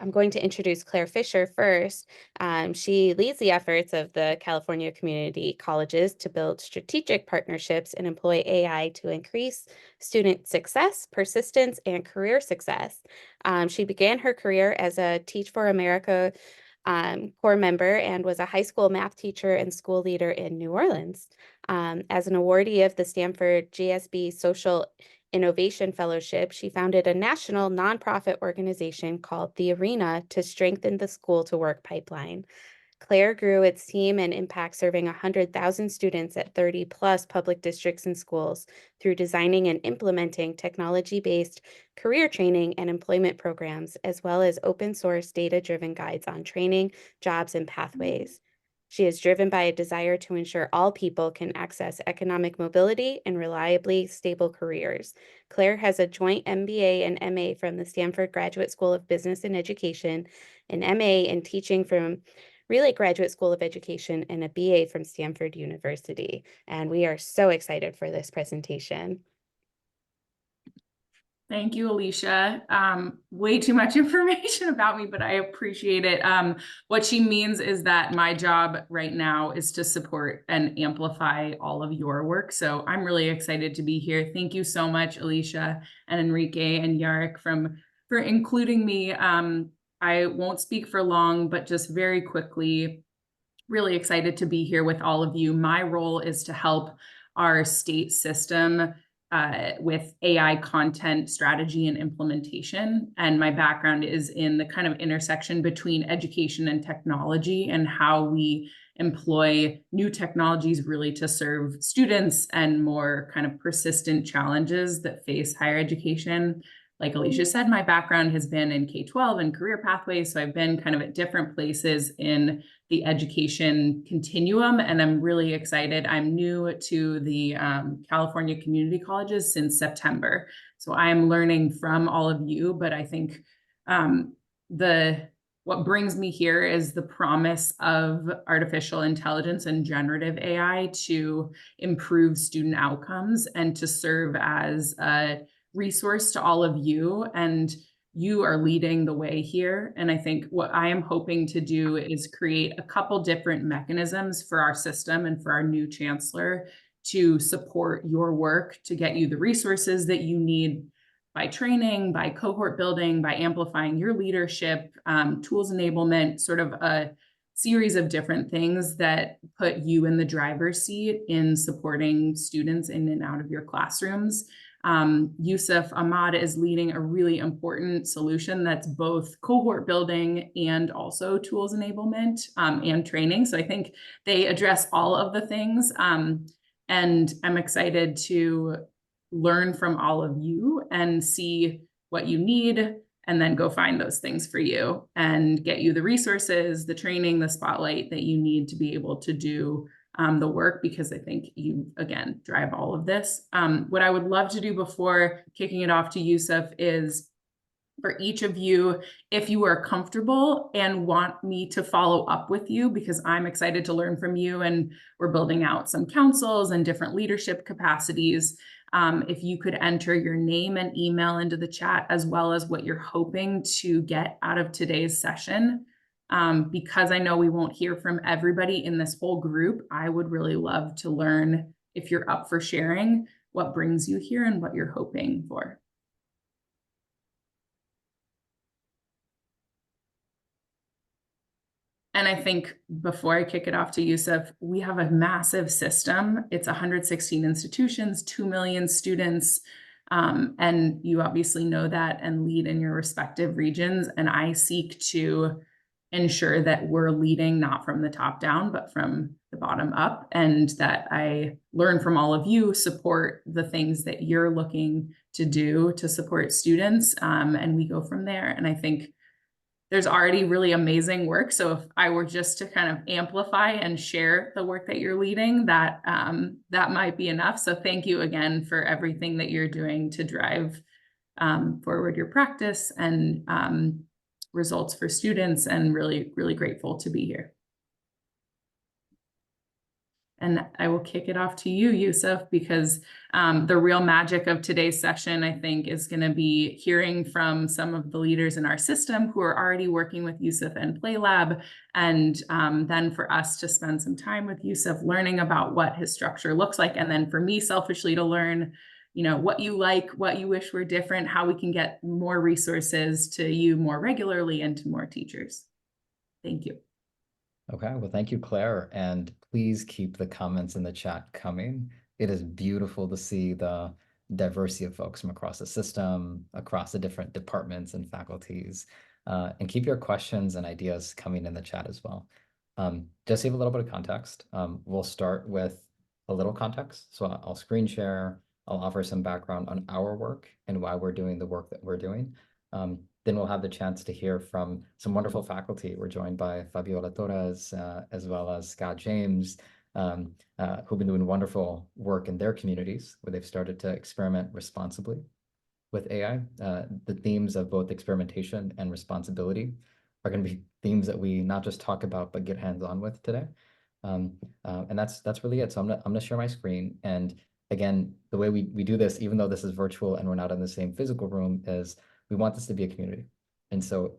I'm going to introduce Claire Fisher first. She leads the efforts of the California community colleges to build strategic partnerships and employ AI to increase student success, persistence, and career success. She began her career as a Teach for America core member and was a high school math teacher and school leader in New Orleans. As an awardee of the Stanford GSB Social Innovation Fellowship, she founded a national nonprofit organization called The Arena to strengthen the school to work pipeline. Claire grew its team and impact, serving 100,000 students at 30 plus public districts and schools through designing and implementing technology-based career training and employment programs, as well as open source data-driven guides on training, jobs, and pathways. She is driven by a desire to ensure all people can access economic mobility and reliably stable careers. Claire has a joint MBA and M.A. from the Stanford Graduate School of Business and Education, an M.A. in teaching from Relay Graduate School of Education, and a BA from Stanford University. And we are so excited for this presentation. Thank you, Alicia. Way too much information about me, but I appreciate it. What she means is that my job right now is to support and amplify all of your work. So I'm really excited to be here. Thank you so much, Alicia and Enrique and Yarek for including me. I won't speak for long, but just very quickly, really excited to be here with all of you. My role is to help our state system with AI content strategy and implementation. And my background is in the kind of intersection between education and technology and how we employ new technologies really to serve students and more kind of persistent challenges that face higher education. Like Alicia said, my background has been in K-12 and career pathways. So I've been kind of at different places in the education continuum, and I'm really excited. I'm new to the California community colleges since September. So I'm learning from all of you, but I think what brings me here is the promise of artificial intelligence and generative AI to improve student outcomes and to serve as a resource to all of you, and you are leading the way here. And I think what I am hoping to do is create a couple different mechanisms for our system and for our new chancellor to support your work, to get you the resources that you need by training, by cohort building, by amplifying your leadership, tools enablement, sort of a series of different things that put you in the driver's seat in supporting students in and out of your classrooms. Yusuf Ahmad is leading a really important solution that's both cohort building and also tools enablement and training. So I think they address all of the things. And I'm excited to learn from all of you and see what you need, and then go find those things for you and get you the resources, the training, the spotlight that you need to be able to do the work, because I think you, again, drive all of this. What I would love to do before kicking it off to Yusuf is for each of you, if you are comfortable and want me to follow up with you, because I'm excited to learn from you and we're building out some councils and different leadership capacities. If you could enter your name and email into the chat, as well as what you're hoping to get out of today's session. Because I know we won't hear from everybody in this whole group, I would really love to learn, if you're up for sharing, what brings you here and what you're hoping for. And I think before I kick it off to Yusuf, we have a massive system. It's 116 institutions, 2 million students. And you obviously know that and lead in your respective regions. And I seek to ensure that we're leading not from the top down, but from the bottom up, and that I learn from all of you, support the things that you're looking to do to support students, and we go from there. And I think there's already really amazing work. So if I were just to kind of amplify and share the work that you're leading, that might be enough. So thank you again for everything that you're doing to drive forward your practice and results for students, and really, really grateful to be here. And I will kick it off to you, Yusuf, because the real magic of today's session, I think, is going to be hearing from some of the leaders in our system who are already working with Yusuf and PlayLab, and then for us to spend some time with Yusuf learning about what his structure looks like, and then for me selfishly to learn, what you like, what you wish were different, how we can get more resources to you more regularly and to more teachers. Thank you. Okay, well, thank you, Claire. And please keep the comments in the chat coming. It is beautiful to see the diversity of folks from across the system, across the different departments and faculties. And keep your questions and ideas coming in the chat as well. Just to give a little bit of context, we'll start with a little context. So I'll screen share, I'll offer some background on our work and why we're doing the work that we're doing. Then we'll have the chance to hear from some wonderful faculty. We're joined by Fabiola Torres, as well as Scott James, who've been doing wonderful work in their communities where they've started to experiment responsibly with AI. The themes of both experimentation and responsibility are going to be themes that we not just talk about, but get hands-on with today. And that's really it. So I'm gonna share my screen. And again, the way we do this, even though this is virtual and we're not in the same physical room, is we want this to be a community. And so,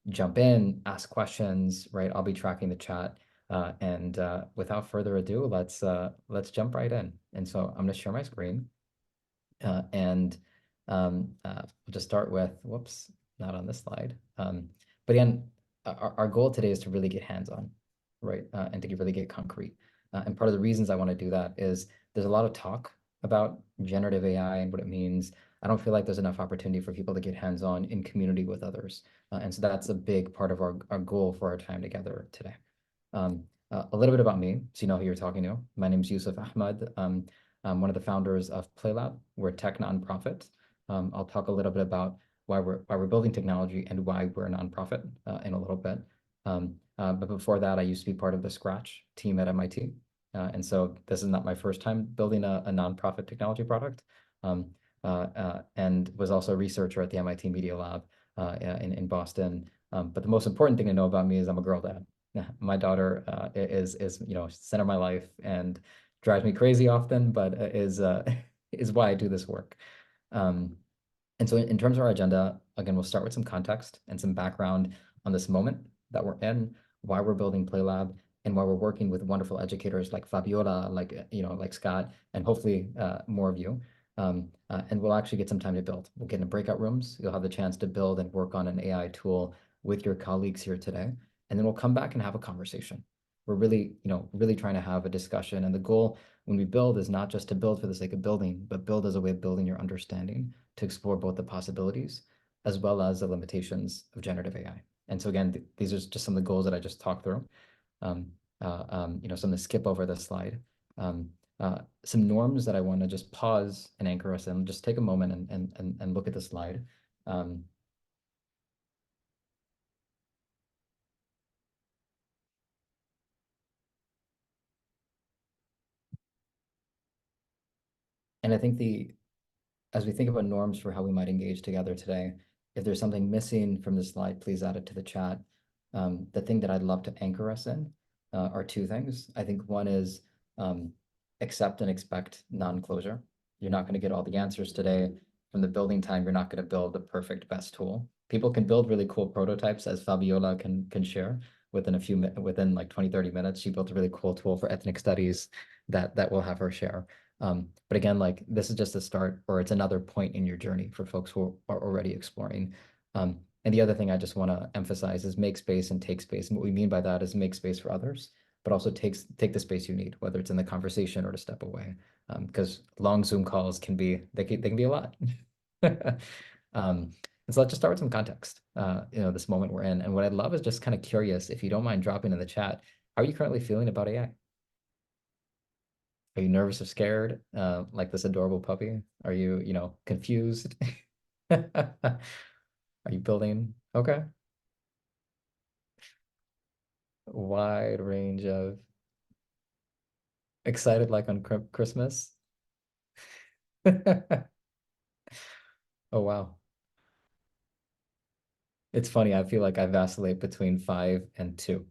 jump in, ask questions, right? I'll be tracking the chat. And without further ado, let's jump right in. And so I'm gonna share my screen. We'll just start with, whoops, not on this slide. But again, our goal today is to really get hands-on, right? And to really get concrete. And part of the reasons I want to do that is there's a lot of talk about generative AI and what it means. I don't feel like there's enough opportunity for people to get hands-on in community with others. And so that's a big part of our goal for our time together today. A little bit about me, so you know who you're talking to. My name is Yusuf Ahmad. I'm one of the founders of PlayLab. We're a tech nonprofit. I'll talk a little bit about why we're building technology and why we're a nonprofit in a little bit. But before that, I used to be part of the Scratch team at MIT. And so this is not my first time building a nonprofit technology product. And was also a researcher at the MIT Media Lab in Boston. But the most important thing to know about me is I'm a girl dad. My daughter is center of my life and drives me crazy often, but is why I do this work. And so in terms of our agenda, again, we'll start with some context and some background on this moment that we're in, why we're building PlayLab, and why we're working with wonderful educators like Fabiola, like Scott, and hopefully more of you. And we'll actually get some time to build. We'll get in breakout rooms. You'll have the chance to build and work on an AI tool with your colleagues here today. And then we'll come back and have a conversation. We're really trying to have a discussion. And the goal when we build is not just to build for the sake of building, but build as a way of building your understanding to explore both the possibilities as well as the limitations of generative AI. And so again, these are just some of the goals that I just talked through. So I'm gonna skip over this slide. Some norms that I want to just pause and anchor us in. Just take a moment and look at the slide. And I think as we think about norms for how we might engage together today, if there's something missing from this slide, please add it to the chat. The thing that I'd love to anchor us in are two things. I think one is accept and expect non-closure. You're not going to get all the answers today. From the building time, you're not going to build the perfect best tool. People can build really cool prototypes, as Fabiola can share within like 20, 30 minutes. She built a really cool tool for ethnic studies that we'll have her share. But again, like this is just a start, or it's another point in your journey for folks who are already exploring. And the other thing I just want to emphasize is make space and take space. And what we mean by that is make space for others, but also take the space you need, whether it's in the conversation or to step away. Because long Zoom calls can be a lot. And so let's just start with some context, this moment we're in. And what I'd love is just kind of curious, if you don't mind dropping in the chat, how are you currently feeling about AI? Are you nervous or scared? Like this adorable puppy? Are you, confused? Are you building? Okay. Wide range of excited like on Christmas. Oh, wow. It's funny. I feel like I vacillate between 5 and 2.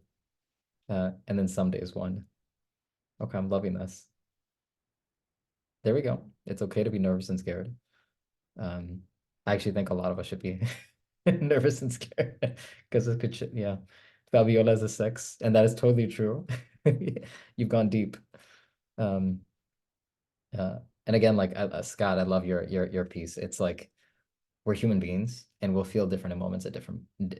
And then some days 1. Okay, I'm loving this. There we go. It's okay to be nervous and scared. I actually think a lot of us should be nervous and scared because it could, yeah. Fabiola is a 6, and that is totally true. You've gone deep. Um, and again, like Scott, I love your piece. It's like we're human beings, and we'll feel different moments at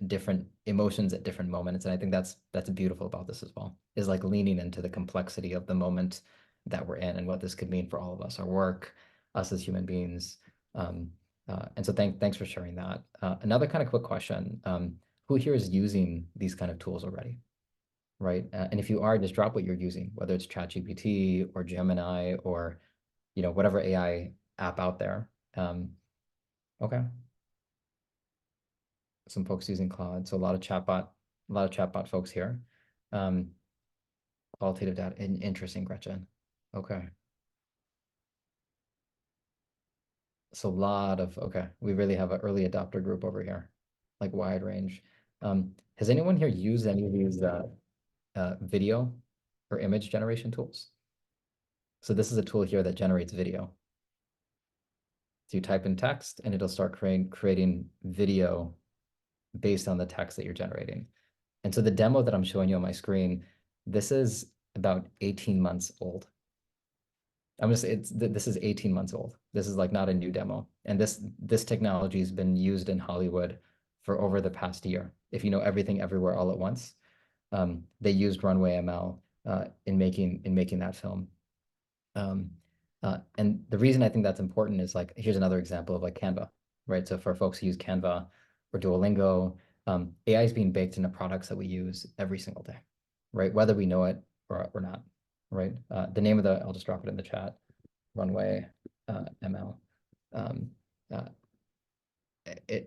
different emotions at different moments. And I think that's beautiful about this as well. Is like leaning into the complexity of the moment that we're in and what this could mean for all of us, our work, us as human beings. Um, and so thanks for sharing that. Another kind of quick question: who here is using these kind of tools already? Right? And if you are, just drop what you're using, whether it's ChatGPT or Gemini or whatever AI app out there. Okay, some folks using Claude, so a lot of chatbot folks here. Um, Qualitative data, interesting, Gretchen. Okay, so a lot of okay, we really have an early adopter group over here, like wide range. Has anyone here used any of these video or image generation tools? So this is a tool here that generates video. So you type in text and it'll start creating video based on the text that you're generating. And so the demo that I'm showing you on my screen, this is about 18 months old. This is 18 months old. This is like not a new demo. And this technology has been used in Hollywood for over the past year. If you know Everything Everywhere All at Once, they used Runway ML in making that film. And the reason I think that's important is like, here's another example of like Canva, right? So for folks who use Canva or Duolingo, AI is being baked into products that we use every single day, right? Whether we know it or not, right? The name of I'll just drop it in the chat, Runway ML. Um, uh,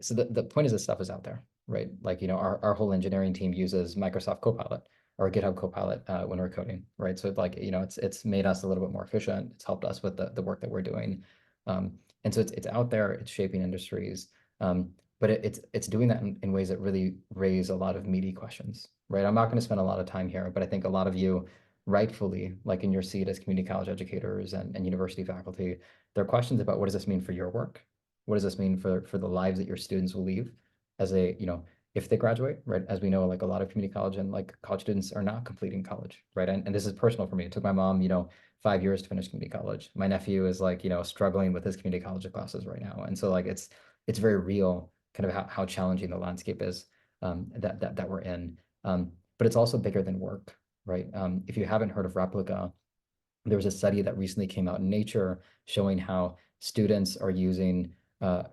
so the point is this stuff is out there, right? Like, our whole engineering team uses Microsoft Copilot or GitHub Copilot when we're coding, right? So like, it's made us a little bit more efficient. It's helped us with the work that we're doing. And so it's out there, it's shaping industries. But it's doing that in ways that really raise a lot of meaty questions, right? I'm not going to spend a lot of time here, but I think a lot of you rightfully, like in your seat as community college educators and university faculty, there are questions about what does this mean for your work? What does this mean for the lives that your students will leave as if they graduate, right? As we know, like a lot of community college and like college students are not completing college, right? And this is personal for me. It took my mom, 5 years to finish community college. My nephew is like, struggling with his community college classes right now. And so like it's very real kind of how challenging the landscape is that we're in. But it's also bigger than work, right? If you haven't heard of Replica, there was a study that recently came out in Nature showing how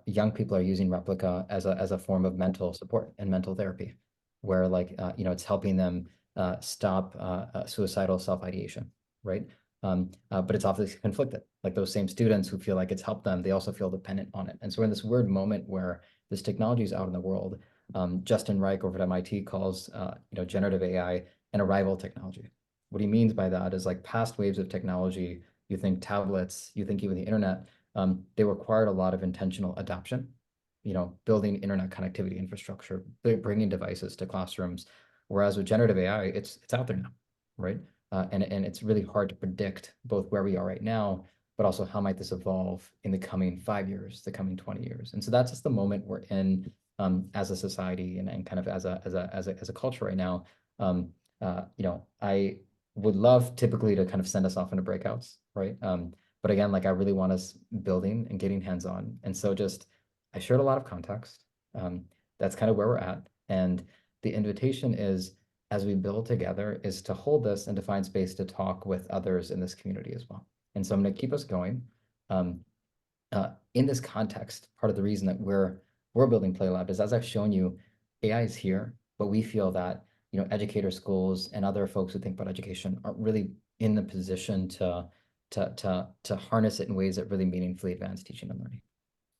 young people are using Replica as a form of mental support and mental therapy, where like it's helping them stop suicidal self-ideation, right? But it's obviously conflicted. Like those same students who feel like it's helped them, they also feel dependent on it. And so we're in this weird moment where this technology is out in the world. Justin Reich over at MIT calls generative AI an arrival technology. What he means by that is like past waves of technology, you think tablets, you think even the internet, they required a lot of intentional adoption, building internet connectivity infrastructure, bringing devices to classrooms. Whereas with generative AI, it's out there now, right? And it's really hard to predict both where we are right now, but also how might this evolve in the coming 5 years, the coming 20 years. And so that's just the moment we're in as a society and kind of as a culture right now. I would love typically to kind of send us off into breakouts, right? But again, like I really want us building and getting hands-on. And so I shared a lot of context. That's kind of where we're at. And the invitation is, as we build together, is to hold this and to find space to talk with others in this community as well. And so I'm going to keep us going. In this context, part of the reason that we're building PlayLab is, as I've shown you, AI is here, but we feel that educator schools and other folks who think about education aren't really in the position to harness it in ways that really meaningfully advance teaching and learning,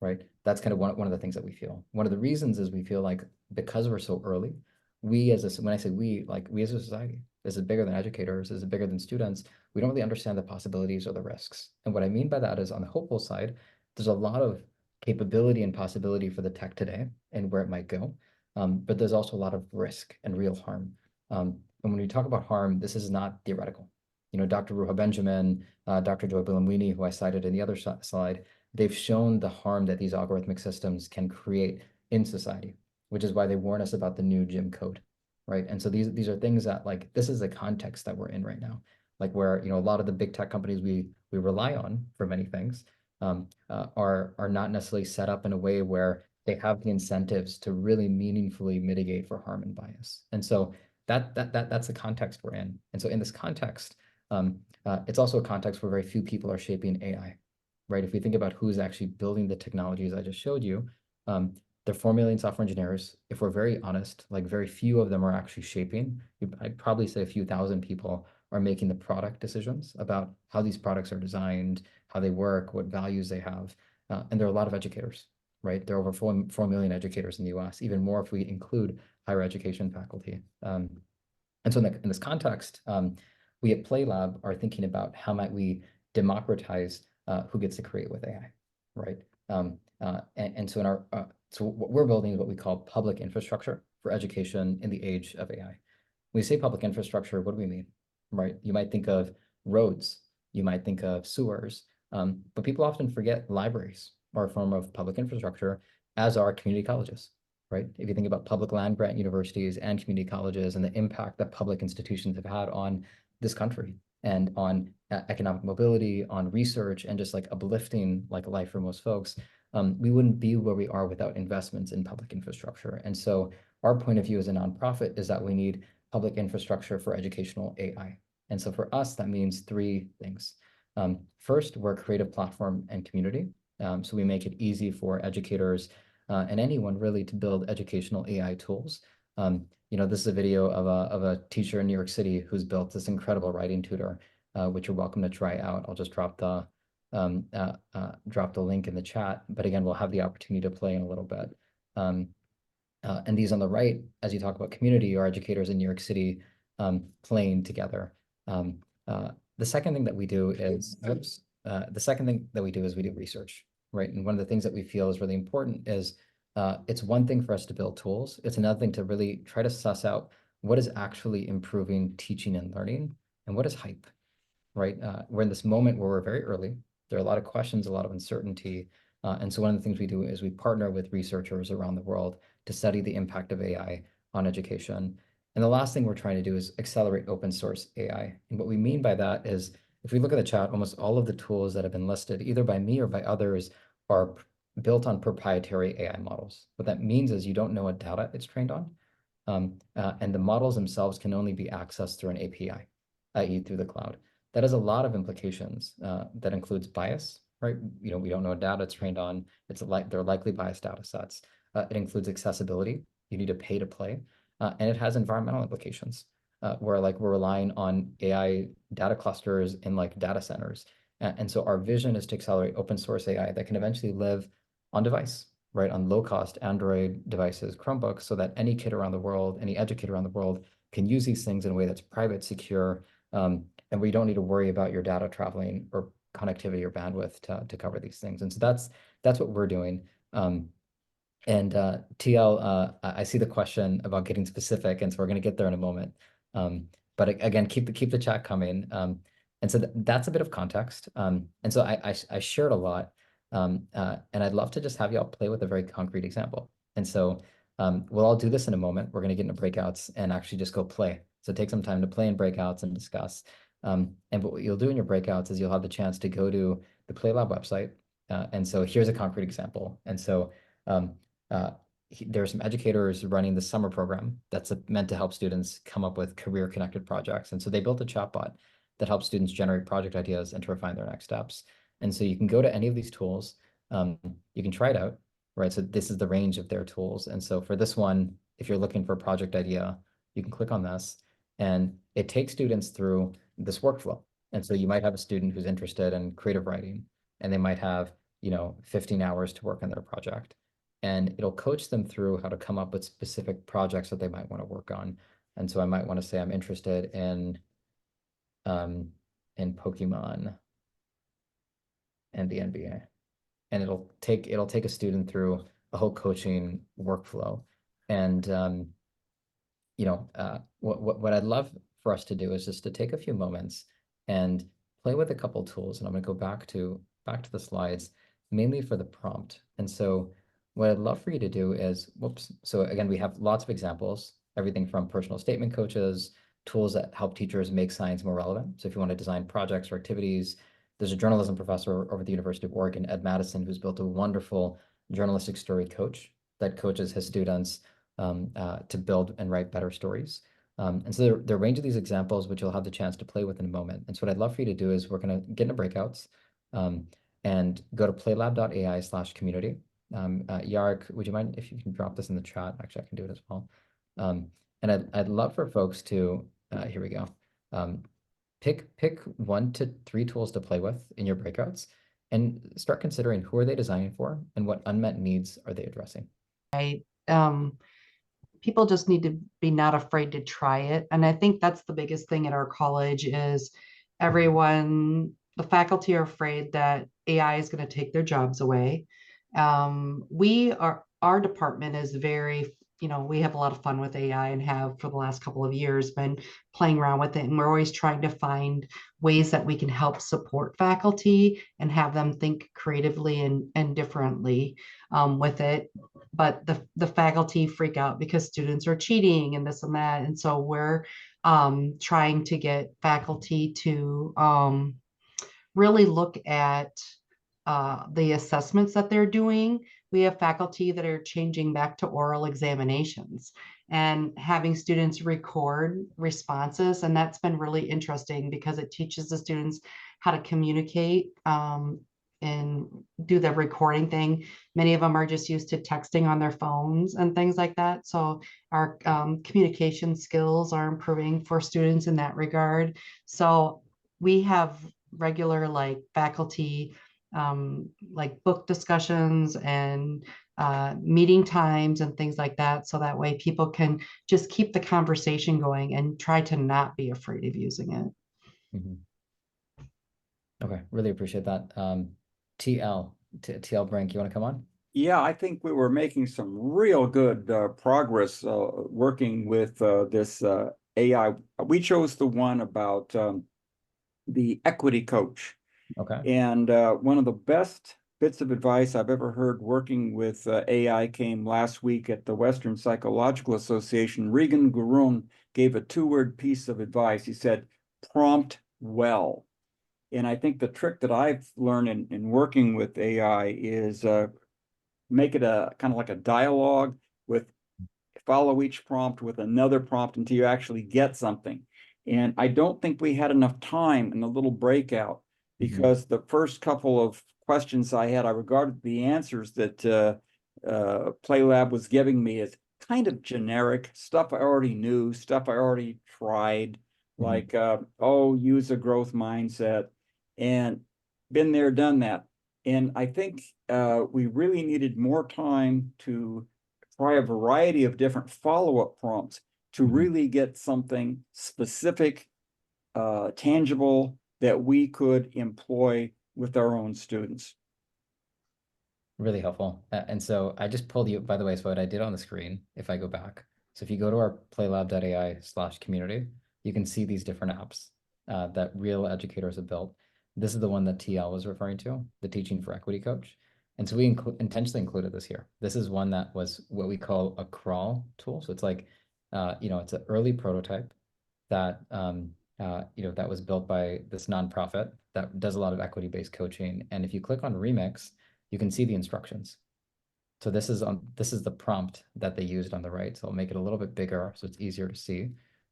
right? That's kind of one of the things that we feel. One of the reasons is we feel like because we're so early, when I say we, like we as a society, this is bigger than educators, this is bigger than students, we don't really understand the possibilities or the risks. And what I mean by that is on the hopeful side, there's a lot of capability and possibility for the tech today and where it might go. But there's also a lot of risk and real harm. And when we talk about harm, this is not theoretical, Dr. Ruha Benjamin, Dr. Joy Bulamwini, who I cited in the other slide, they've shown the harm that these algorithmic systems can create in society, which is why they warn us about the new Jim Code, right? And so these are things that, like, this is the context that we're in right now, like where a lot of the big tech companies we rely on for many things are not necessarily set up in a way where they have the incentives to really meaningfully mitigate for harm and bias. And so that's the context we're in. And so in this context, it's also a context where very few people are shaping AI, right? If we think about who's actually building the technologies I just showed you, they're 4 million software engineers. If we're very honest, like very few of them are actually shaping. I'd probably say a few thousand people are making the product decisions about how these products are designed, how they work, what values they have. And there are a lot of educators, right? There are over 4 million educators in the US, even more if we include higher education faculty. And so in this context, we at PlayLab are thinking about how might we democratize who gets to create with AI, right? And so so what we're building is what we call public infrastructure for education in the age of AI. When we say public infrastructure, what do we mean, right? You might think of roads, you might think of sewers, but people often forget libraries are a form of public infrastructure, as are community colleges, right? If you think about public land grant universities and community colleges and the impact that public institutions have had on this country and on economic mobility, on research, and just like uplifting like life for most folks, we wouldn't be where we are without investments in public infrastructure. And so our point of view as a nonprofit is that we need public infrastructure for educational AI. And so for us, that means three things. First, we're a creative platform and community. So we make it easy for educators and anyone really to build educational AI tools. This is a video of a teacher in New York City who's built this incredible writing tutor, which you're welcome to try out. I'll just drop the link in the chat, but again, we'll have the opportunity to play in a little bit. And these on the right, as you talk about community, are educators in New York City playing together. The second thing that we do is, we do research, right? And one of the things that we feel is really important is it's one thing for us to build tools. It's another thing to really try to suss out what is actually improving teaching and learning and what is hype, right? We're in this moment where we're very early. There are a lot of questions, a lot of uncertainty. And so one of the things we do is we partner with researchers around the world to study the impact of AI on education. And the last thing we're trying to do is accelerate open source AI. And what we mean by that is, if we look at the chat, almost all of the tools that have been listed, either by me or by others, are built on proprietary AI models. What that means is you don't know what data it's trained on. And the models themselves can only be accessed through an API, i.e. through the cloud. That has a lot of implications. That includes bias, right? We don't know what data it's trained on. They're likely biased data sets. It includes accessibility. You need to pay to play. And it has environmental implications, where we're relying on AI data clusters in data centers. And so our vision is to accelerate open source AI that can eventually live on device, right? On low cost Android devices, Chromebooks, so that any kid around the world, any educator around the world can use these things in a way that's private, secure, and where you don't need to worry about your data traveling or connectivity or bandwidth to cover these things. And so that's what we're doing. And TL, I see the question about getting specific, and so we're going to get there in a moment. But again, keep the chat coming. And so that's a bit of context. And so I shared a lot, and I'd love to just have y'all play with a very concrete example. And so we'll all do this in a moment. We're going to get into breakouts and actually just go play. So take some time to play in breakouts and discuss. And what you'll do in your breakouts is you'll have the chance to go to the PlayLab website. And so here's a concrete example. And so there are some educators running the summer program that's meant to help students come up with career-connected projects. And so they built a chatbot that helps students generate project ideas and to refine their next steps. And so you can go to any of these tools. You can try it out, right? So this is the range of their tools. And so for this one, if you're looking for a project idea, you can click on this, and it takes students through this workflow. And so you might have a student who's interested in creative writing, and they might have 15 hours to work on their project. And it'll coach them through how to come up with specific projects that they might want to work on. And so I might want to say I'm interested in Pokemon and the NBA. And it'll take a student through a whole coaching workflow. And what I'd love for us to do is just to take a few moments and play with a couple tools. And I'm going to go back to the slides, mainly for the prompt. And so what I'd love for you to do is, whoops. So again, we have lots of examples, everything from personal statement coaches, tools that help teachers make science more relevant. So if you want to design projects or activities, there's a journalism professor over at the University of Oregon, Ed Madison, who's built a wonderful journalistic story coach that coaches his students to build and write better stories. And so there are a range of these examples, which you'll have the chance to play with in a moment. And so what I'd love for you to do is we're going to get into breakouts and go to playlab.ai/community. Yark, would you mind if you can drop this in the chat? Actually, I can do it as well. And I'd love for folks to, here we go. Pick 1 to 3 tools to play with in your breakouts and start considering who are they designing for and what unmet needs are they addressing. People just need to be not afraid to try it. And I think that's the biggest thing at our college is everyone, the faculty are afraid that AI is going to take their jobs away. Our department is very, we have a lot of fun with AI and have for the last couple of years been playing around with it. And we're always trying to find ways that we can help support faculty and have them think creatively and differently with it. But the faculty freak out because students are cheating and this and that. And so we're trying to get faculty to really look at the assessments that they're doing. We have faculty that are changing back to oral examinations and having students record responses. And that's been really interesting because it teaches the students how to communicate and do the recording thing. Many of them are just used to texting on their phones and things like that. So our communication skills are improving for students in that regard. So we have regular faculty book discussions and meeting times and things like that. So that way people can just keep the conversation going and try to not be afraid of using it. Mm-hmm. Okay, really appreciate that. TL Brink, you want to come on? Yeah, I think we were making some real good progress working with this AI. We chose the one about the equity coach. Okay. And one of the best bits of advice I've ever heard working with AI came last week at the Western Psychological Association. Regan Gurung gave a 2-word piece of advice. He said, prompt well. And I think the trick that I've learned in working with AI is make it a kind of like a dialogue with follow each prompt with another prompt until you actually get something. And I don't think we had enough time in the little breakout because the first couple of questions I had, I regarded the answers that PlayLab was giving me as kind of generic stuff I already knew, stuff I already tried, like, use a growth mindset, and been there, done that. And I think we really needed more time to try a variety of different follow-up prompts to really get something specific, tangible, that we could employ with our own students. Really helpful. And so I just pulled you, by the way, so what I did on the screen, if I go back. So if you go to our playlab.ai/community, you can see these different apps that real educators have built. This is the one that TL was referring to, the Teaching for Equity Coach. And so we intentionally included this here. This is one that was what we call a crawl tool. So it's like, it's an early prototype that, that was built by this nonprofit that does a lot of equity-based coaching. And if you click on Remix, you can see the instructions. So this is the prompt that they used on the right. So I'll make it a little bit bigger so it's easier to see.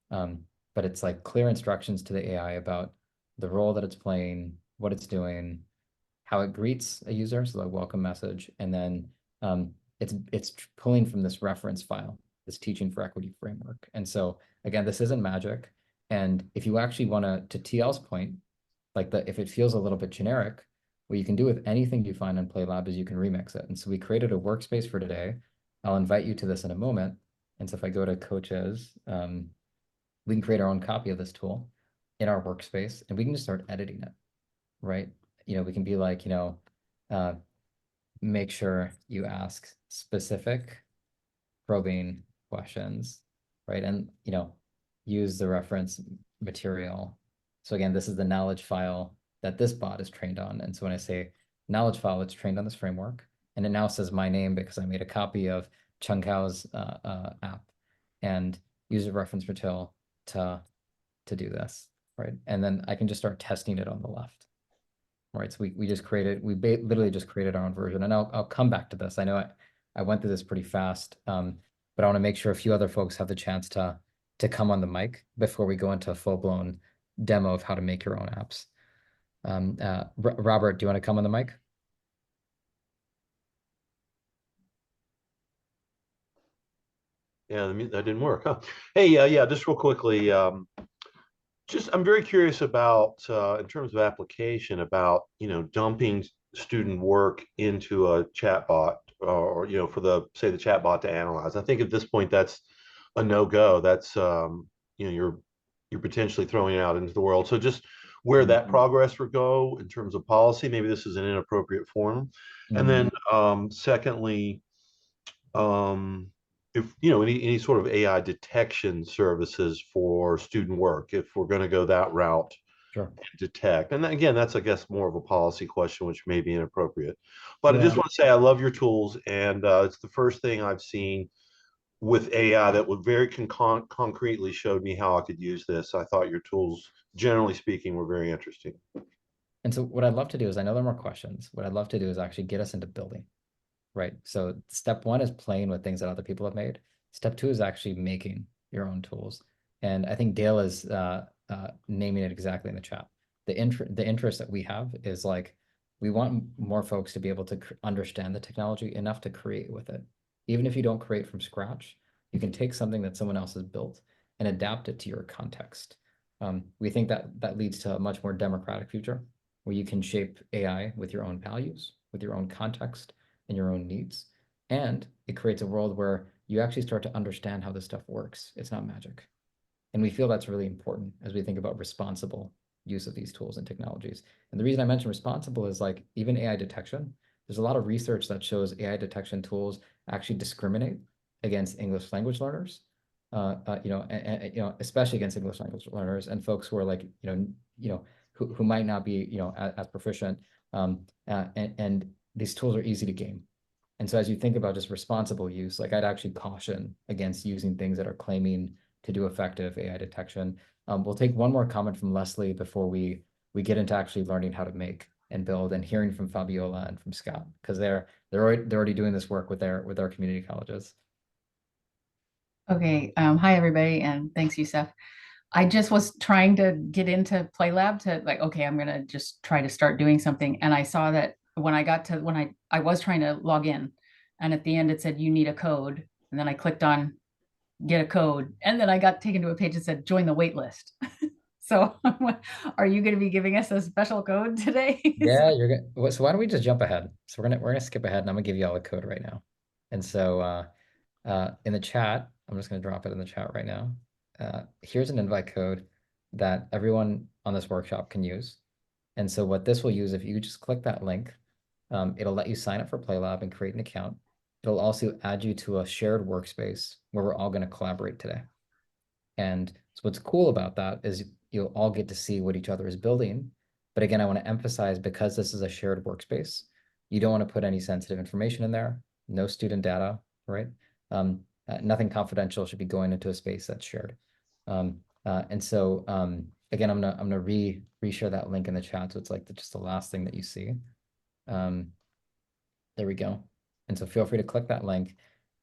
But it's like clear instructions to the AI about the role that it's playing, what it's doing, how it greets a user, so the welcome message, and then it's pulling from this reference file, this Teaching for Equity framework. And so again, this isn't magic. And if you actually want to TL's point, if it feels a little bit generic, what you can do with anything you find on PlayLab is you can remix it. And so we created a workspace for today. I'll invite you to this in a moment. And so if I go to coaches, we can create our own copy of this tool in our workspace, and we can just start editing it, right? We can be like, make sure you ask specific probing questions, right? And, use the reference material. So again, this is the knowledge file that this bot is trained on. And so when I say knowledge file, it's trained on this framework. And it now says my name because I made a copy of Chung Kao's app and user reference material to do this, right? And then I can just start testing it on the left, right? So we just created, literally just created our own version. And I'll come back to this. I know I went through this pretty fast, but I want to make sure a few other folks have the chance to come on the mic before we go into a full-blown demo of how to make your own apps. Robert, do you want to come on the mic? Yeah, that didn't work, huh? Hey, yeah, just real quickly, I'm very curious about, in terms of application, about, dumping student work into a chatbot or, for the chatbot to analyze. I think at this point that's a no-go. That's, you're potentially throwing it out into the world. So just where that progress would go in terms of policy, maybe this is an inappropriate form. And then secondly, if any sort of AI detection services for student work, if we're going to go that route, Sure. detect. And again, that's, I guess, more of a policy question, which may be inappropriate. But Yeah. I just want to say I love your tools, and it's the first thing I've seen with AI that would very concretely showed me how I could use this. I thought your tools, generally speaking, were very interesting. And so what I'd love to do is, I know there are more questions. What I'd love to do is actually get us into building, right? So step one is playing with things that other people have made. Step two is actually making your own tools. And I think Dale is naming it exactly in the chat. The interest that we have is like, we want more folks to be able to understand the technology enough to create with it. Even if you don't create from scratch, you can take something that someone else has built and adapt it to your context. We think that leads to a much more democratic future where you can shape AI with your own values, with your own context and your own needs. And it creates a world where you actually start to understand how this stuff works. It's not magic. And we feel that's really important as we think about responsible use of these tools and technologies. And the reason I mention responsible is like even AI detection, there's a lot of research that shows AI detection tools actually discriminate against English language learners, especially against English language learners and folks who are like, who might not be, as proficient. And these tools are easy to game. And so as you think about just responsible use, like I'd actually caution against using things that are claiming to do effective AI detection. We'll take one more comment from Leslie before we get into actually learning how to make and build and hearing from Fabiola and from Scott, because they're already doing this work with their community colleges. Okay, hi everybody, and thanks, Youssef. I just was trying to get into PlayLab to like, okay, I'm gonna just try to start doing something. And I saw that when I was trying to log in, and at the end it said you need a code. And then I clicked on get a code. And then I got taken to a page that said join the wait list. So are you going to be giving us a special code today? Yeah, you're good. So why don't we just jump ahead? So we're gonna skip ahead and I'm gonna give you all the code right now. And so in the chat, I'm just gonna drop it in the chat right now. Here's an invite code that everyone on this workshop can use. And so what this will use, if you just click that link, it'll let you sign up for PlayLab and create an account. It'll also add you to a shared workspace where we're all going to collaborate today. And so what's cool about that is you'll all get to see what each other is building. But again, I want to emphasize, because this is a shared workspace, you don't want to put any sensitive information in there, no student data, right? Nothing confidential should be going into a space that's shared. And so again, I'm gonna reshare that link in the chat. So it's like just the last thing that you see. There we go. And so feel free to click that link.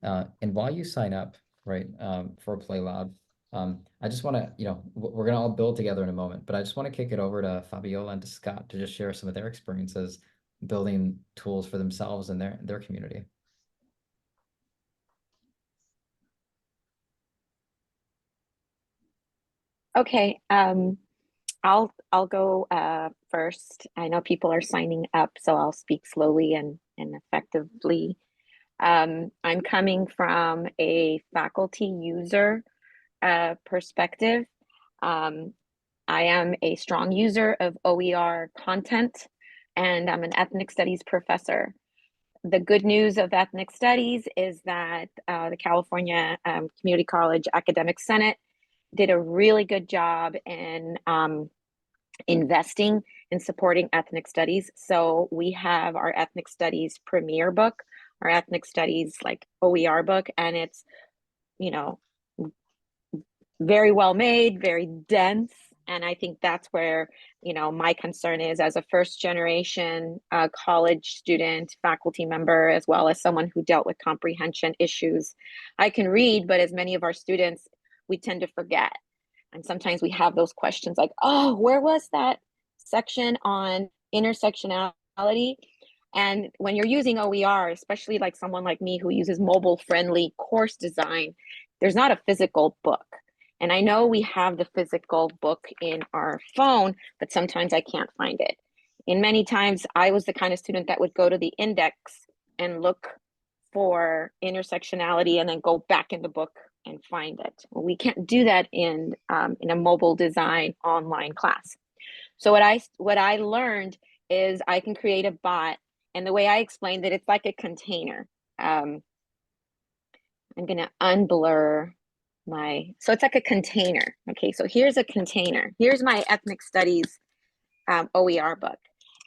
And while you sign up, right, for PlayLab, I just want to, we're going to all build together in a moment, but I just want to kick it over to Fabiola and to Scott to just share some of their experiences building tools for themselves and their community. Okay, I'll go first. I know people are signing up, so I'll speak slowly and effectively. I'm coming from a faculty user perspective. I am a strong user of OER content, and I'm an ethnic studies professor. The good news of ethnic studies is that the California Community College Academic Senate did a really good job in investing in supporting ethnic studies. So we have our ethnic studies premier book, our ethnic studies like OER book, and it's, you know, very well made, very dense. And I think that's where, you know, my concern is as a first generation college student, faculty member, as well as someone who dealt with comprehension issues. I can read, but as many of our students, we tend to forget. And sometimes we have those questions like, oh, where was that section on intersectionality? And when you're using OER, especially like someone like me who uses mobile friendly course design, there's not a physical book. And I know we have the physical book in our phone, but sometimes I can't find it. And many times I was the kind of student that would go to the index and look for intersectionality and then go back in the book and find it. Well, we can't do that in a mobile design online class. So what I learned is I can create a bot, and the way I explained it, it's like a container. I'm gonna unblur so it's like a container. Okay, so here's a container. Here's my ethnic studies OER book,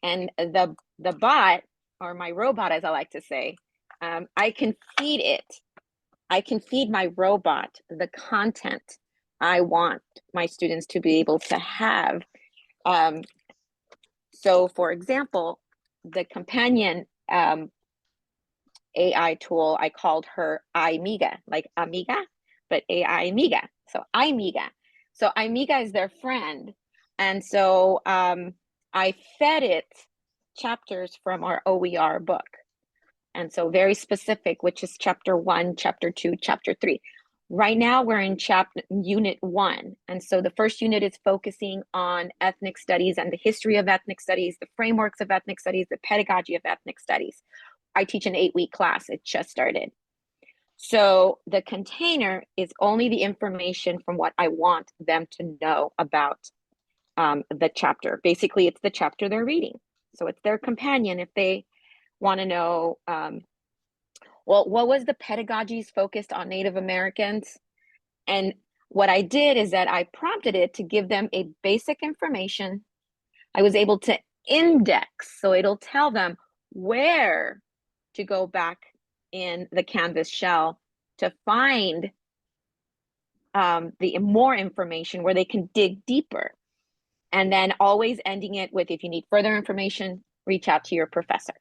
and the bot, or my robot, as I like to say, I can feed it. I can feed my robot the content I want my students to be able to have. So, for example, the companion AI tool, I called her iMiga, like amiga, but AI Amiga. So iMiga. So iMiga is their friend. And so I fed it chapters from our OER book. And so very specific, which is chapter 1, chapter 2, chapter 3. Right now we're in unit 1. And so the first unit is focusing on ethnic studies and the history of ethnic studies, the frameworks of ethnic studies, the pedagogy of ethnic studies. I teach an 8-week class. It just started. So the container is only the information from what I want them to know about the chapter. Basically, it's the chapter they're reading. So it's their companion if they want to know, well, what was the pedagogies focused on Native Americans? And what I did is that I prompted it to give them a basic information. I was able to index, so it'll tell them where to go back in the Canvas shell to find the more information where they can dig deeper. And then always ending it with, if you need further information, reach out to your professor.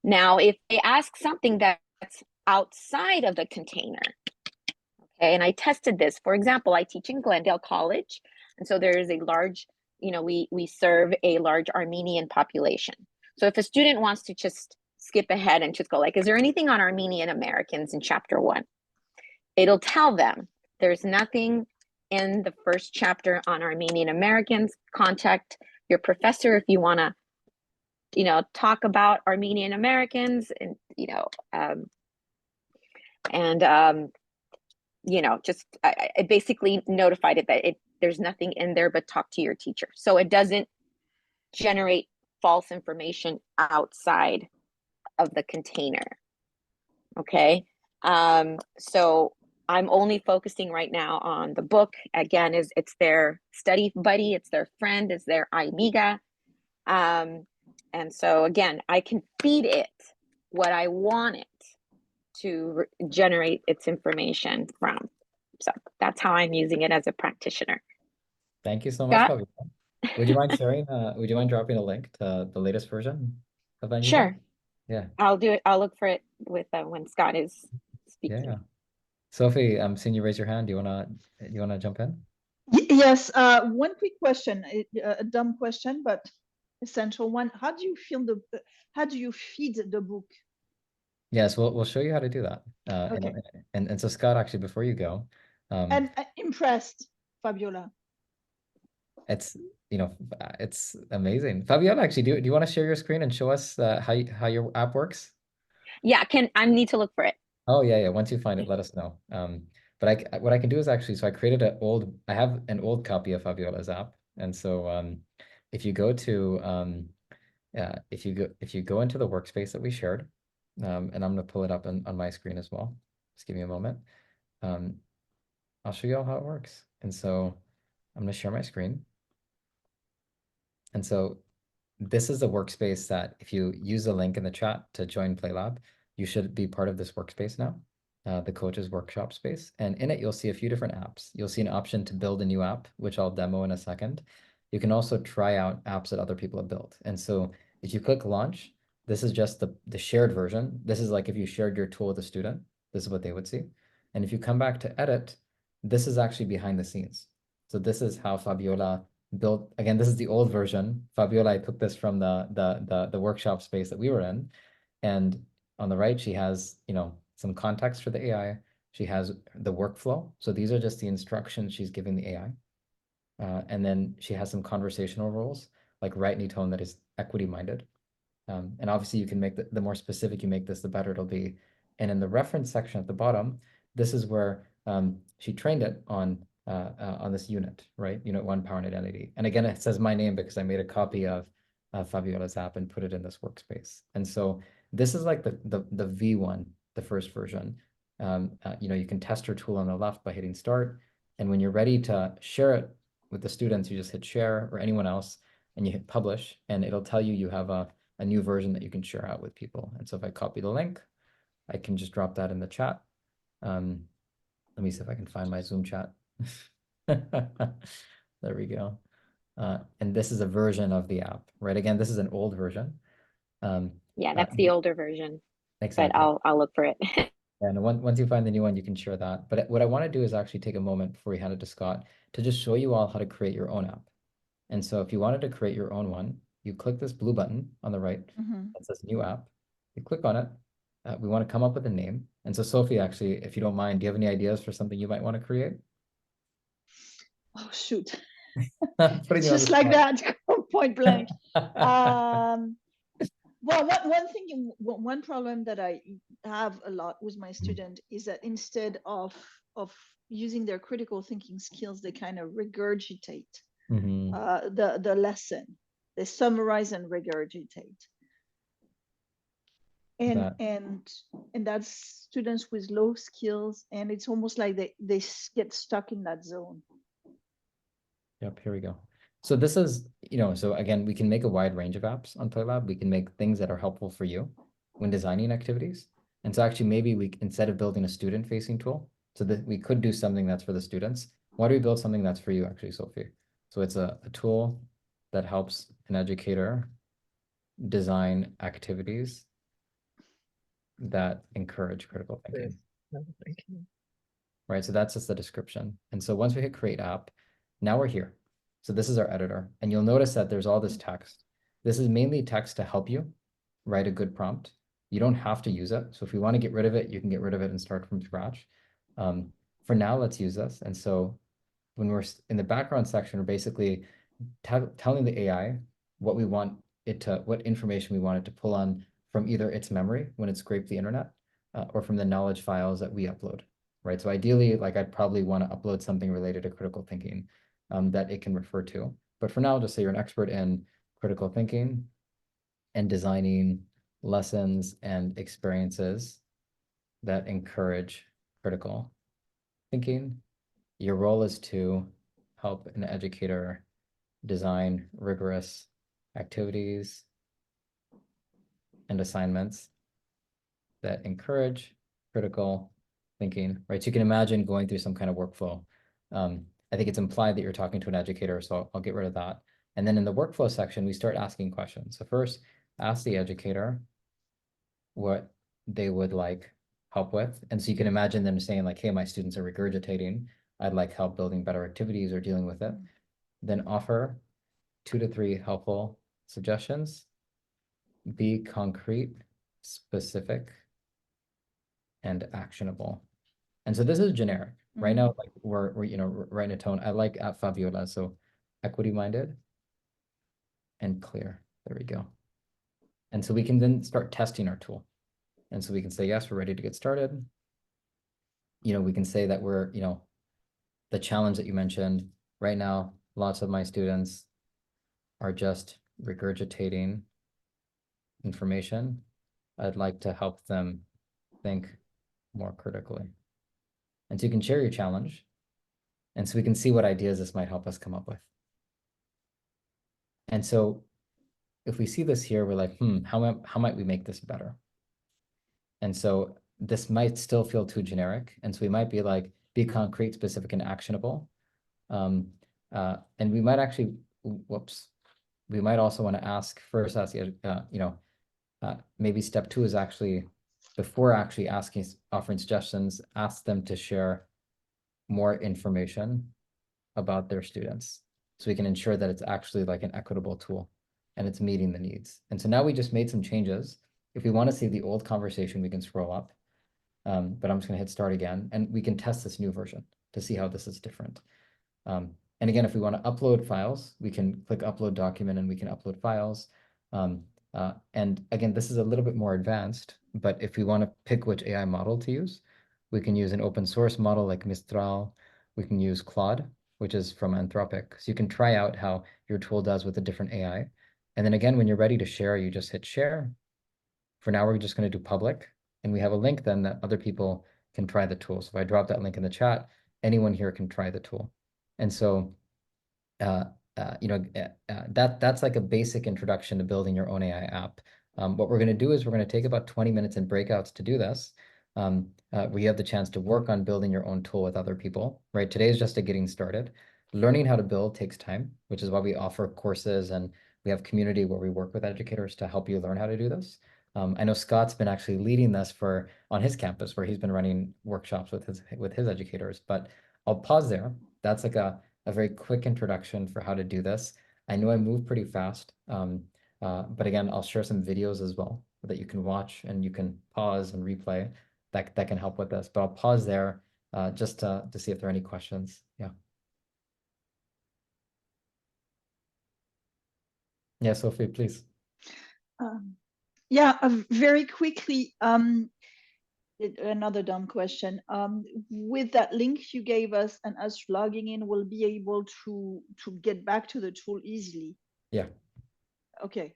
Now, if they ask something that's outside of the container, okay, and I tested this. For example, I teach in Glendale College. And so there is a large, you know, we serve a large Armenian population. So if a student wants to just skip ahead and just go like, is there anything on Armenian Americans in chapter 1? It'll tell them there's nothing in the first chapter on Armenian Americans. Contact your professor if you want to, you know, talk about Armenian Americans, and, you know, you know, just I basically notified it that there's nothing in there, but talk to your teacher. So it doesn't generate false information outside of the container. Okay. So I'm only focusing right now on the book. Again, it's their study buddy, it's their friend, it's their iMiga. And so again, I can feed it what I want it to generate its information from. So that's how I'm using it as a practitioner. Thank you so much, Scott? Fabiola. Would you mind sharing, would you mind dropping a link to the latest version of Amiga? Sure. Yeah. I'll do it. I'll look for it with when Scott is speaking. Yeah. Sophie, I'm seeing you raise your hand. Do you wanna jump in? Yes, one quick question, a dumb question, but essential one. How do you feed the book? Yes, we'll show you how to do that. Okay. And so Scott, actually, before you go, And impressed, Fabiola. it's, you know, it's amazing. Fabiola, actually, do you want to share your screen and show us how your app works? Yeah, I need to look for it. Oh yeah. Once you find it, let us know. But what I can do is actually, so I created I have an old copy of Fabiola's app, and so if you go to if you go into the workspace that we shared, and I'm going to pull it up on my screen as well. Just give me a moment. I'll show you all how it works. And so I'm going to share my screen. And so this is a workspace that if you use the link in the chat to join PlayLab, you should be part of this workspace now, the coaches workshop space. And in it, you'll see a few different apps. You'll see an option to build a new app, which I'll demo in a second. You can also try out apps that other people have built. And so if you click launch, this is just the shared version. This is like if you shared your tool with a student, this is what they would see. And if you come back to edit, this is actually behind the scenes. So this is how Fabiola built, again, this is the old version. Fabiola, I took this from the workshop space that we were in. And on the right, she has, some context for the AI. She has the workflow. So these are just the instructions she's giving the AI. And then she has some conversational rules, like write any tone that is equity-minded. And obviously you can make the more specific you make this, the better it'll be. And in the reference section at the bottom, this is where she trained it on this unit, right? Unit 1, power and identity. And again, it says my name because I made a copy of Fabiola's app and put it in this workspace. And so this is like the V1, the first version. You can test your tool on the left by hitting start. And when you're ready to share it with the students, you just hit share or anyone else and you hit publish, and it'll tell you you have a new version that you can share out with people. And so if I copy the link, I can just drop that in the chat. Let me see if I can find my Zoom chat. There we go. And this is a version of the app, right? Again, this is an old version. Yeah, that's the older version, exactly. but I'll look for it. And once you find the new one, you can share that. But what I want to do is actually take a moment before we hand it to Scott to just show you all how to create your own app. And so if you wanted to create your own one, you click this blue button on the right that says new app. You click on it. We want to come up with a name. And so Sophie, actually, if you don't mind, do you have any ideas for something you might want to create? Oh, shoot. Just like that, point blank. Well, one problem that I have a lot with my student is that instead of using their critical thinking skills, they kind of regurgitate the lesson. They summarize and regurgitate. And that's students with low skills, and it's almost like they get stuck in that zone. Yep, here we go. So this is, so again, we can make a wide range of apps on PlayLab. We can make things that are helpful for you when designing activities. And so actually maybe instead of building a student-facing tool, so that we could do something that's for the students, why do we build something that's for you actually, Sophie? So it's a tool that helps an educator design activities that encourage critical thinking. Right, so that's just the description. And so once we hit create app, now we're here. So this is our editor, and you'll notice that there's all this text. This is mainly text to help you write a good prompt. You don't have to use it. So if you want to get rid of it, you can get rid of it and start from scratch. For now, let's use this. And so when we're in the background section, we're basically telling the AI what we want it to, what information we want it to pull on from either its memory when it scraped the internet or from the knowledge files that we upload, right? So ideally, like I'd probably want to upload something related to critical thinking that it can refer to. But for now, I'll just say you're an expert in critical thinking and designing lessons and experiences that encourage critical thinking. Your role is to help an educator design rigorous activities and assignments that encourage critical thinking, right? So you can imagine going through some kind of workflow. I think it's implied that you're talking to an educator, so I'll get rid of that. And then in the workflow section, we start asking questions. So first, ask the educator what they would like help with. And so you can imagine them saying like, hey, my students are regurgitating. I'd like help building better activities or dealing with it. Then offer 2 to 3 helpful suggestions. Be concrete, specific, and actionable. And so this is generic. Right now, like we're writing a tone. I like at Fabiola, so equity-minded and clear. There we go. And so we can then start testing our tool. And so we can say, yes, we're ready to get started. We can say that we're, the challenge that you mentioned right now, lots of my students are just regurgitating information. I'd like to help them think more critically. And so you can share your challenge. And so we can see what ideas this might help us come up with. And so if we see this here, we're like, how might we make this better? And so this might still feel too generic. And so we might be like, be concrete, specific, and actionable. And we might actually, we might also want to ask first, maybe step 2 is actually, before actually offering suggestions, ask them to share more information about their students, so we can ensure that it's actually like an equitable tool and it's meeting the needs. And so now we just made some changes. If we want to see the old conversation, we can scroll up, but I'm just going to hit start again, and we can test this new version to see how this is different. And again, if we want to upload files, we can click upload document and we can upload files. And again, this is a little bit more advanced, but if we want to pick which AI model to use, we can use an open source model like Mistral. We can use Claude, which is from Anthropic. So you can try out how your tool does with a different AI. And then again, when you're ready to share, you just hit share. For now, we're just going to do public. And we have a link then that other people can try the tool. So if I drop that link in the chat, anyone here can try the tool. And so, that's like a basic introduction to building your own AI app. What we're going to do is we're going to take about 20 minutes in breakouts to do this. We have the chance to work on building your own tool with other people, right? Today is just a getting started. Learning how to build takes time, which is why we offer courses and we have community where we work with educators to help you learn how to do this. I know Scott's been actually leading this on his campus, where he's been running workshops with his educators. But I'll pause there. That's like a very quick introduction for how to do this. I know I move pretty fast, but again, I'll share some videos as well that you can watch and you can pause and replay that can help with this. But I'll pause there just to see if there are any questions. Yeah. Yeah, Sophie, please. Very quickly, another dumb question. With that link you gave us and us logging in, we'll be able to get back to the tool easily. Yeah. Okay.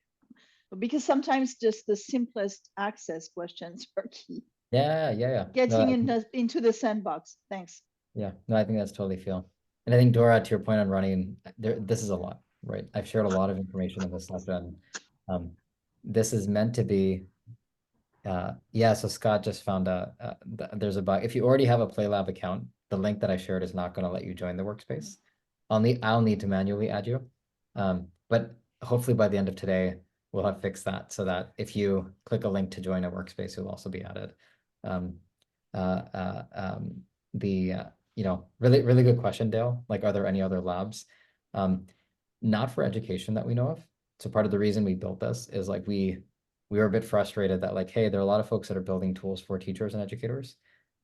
Because sometimes just the simplest access questions are key. Yeah. Getting into the sandbox. Thanks. Yeah, no, I think that's totally fair. And I think, Dora, to your point on running, this is a lot, right? I've shared a lot of information in this lesson. This is meant to be, so Scott just found there's a bug. If you already have a PlayLab account, the link that I shared is not going to let you join the workspace. I'll need to manually add you. But hopefully by the end of today, we'll have fixed that so that if you click a link to join a workspace, you'll also be added. Really, really good question, Dale. Like, are there any other labs? Not for education that we know of. So part of the reason we built this is like we were a bit frustrated that like, hey, there are a lot of folks that are building tools for teachers and educators.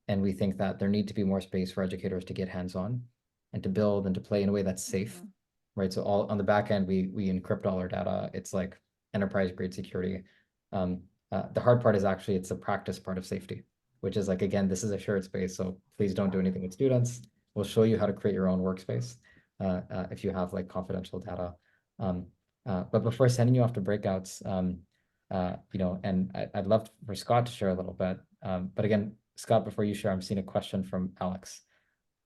And we think that there need to be more space for educators to get hands-on and to build and to play in a way that's safe, right? So all on the back end, we encrypt all our data. It's like enterprise grade security. The hard part is actually it's the practice part of safety, which is like, again, this is a shared space. So please don't do anything with students. We'll show you how to create your own workspace if you have like confidential data. But before sending you off to breakouts, and I'd love for Scott to share a little bit. But again, Scott, before you share, I'm seeing a question from Alex.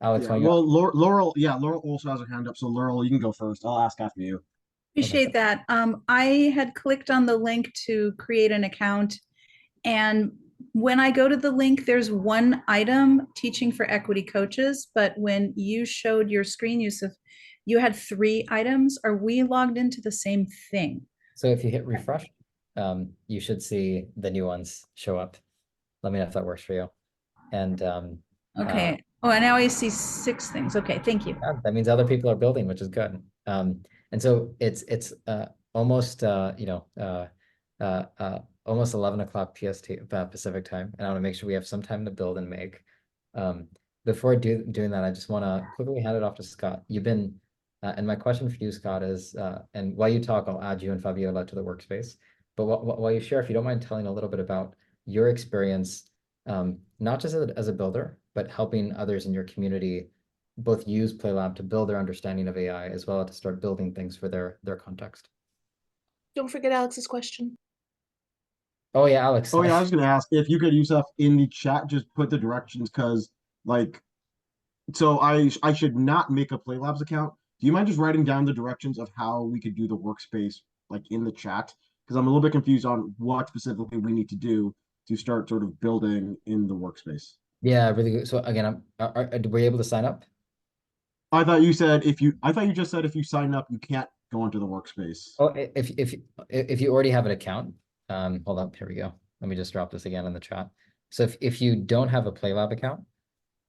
Alex, Laurel also has her hand up. So Laurel, you can go first. I'll ask after you. Appreciate that. I had clicked on the link to create an account, and when I go to the link, there's one item, teaching for equity coaches, but when you showed your screen, Yusuf, you had 3 items. Are we logged into the same thing? So if you hit refresh, you should see the new ones show up. Let me know if that works for you. And okay. And now I see 6 things. Okay, thank you. Yeah, that means other people are building, which is good. And so it's almost almost 11 o'clock PST Pacific time, and I want to make sure we have some time to build and make. Before doing that, I just want to quickly hand it off to Scott. You've been, and my question for you, Scott, is, and while you talk, I'll add you and Fabiola to the workspace. But while you share, if you don't mind telling a little bit about your experience, not just as a builder, but helping others in your community both use PlayLab to build their understanding of AI as well as to start building things for their context. Don't forget Alex's question. Oh yeah, Alex. Oh yeah, I was gonna ask if you could use stuff in the chat, just put the directions, because like, so I should not make a PlayLabs account. Do you mind just writing down the directions of how we could do the workspace like in the chat? Because I'm a little bit confused on what specifically we need to do to start sort of building in the workspace. Yeah, really good. So again, were you able to sign up? I thought you said I thought you just said if you sign up, you can't go into the workspace. Oh, if you already have an account, hold up, here we go. Let me just drop this again in the chat. So if you don't have a PlayLab account,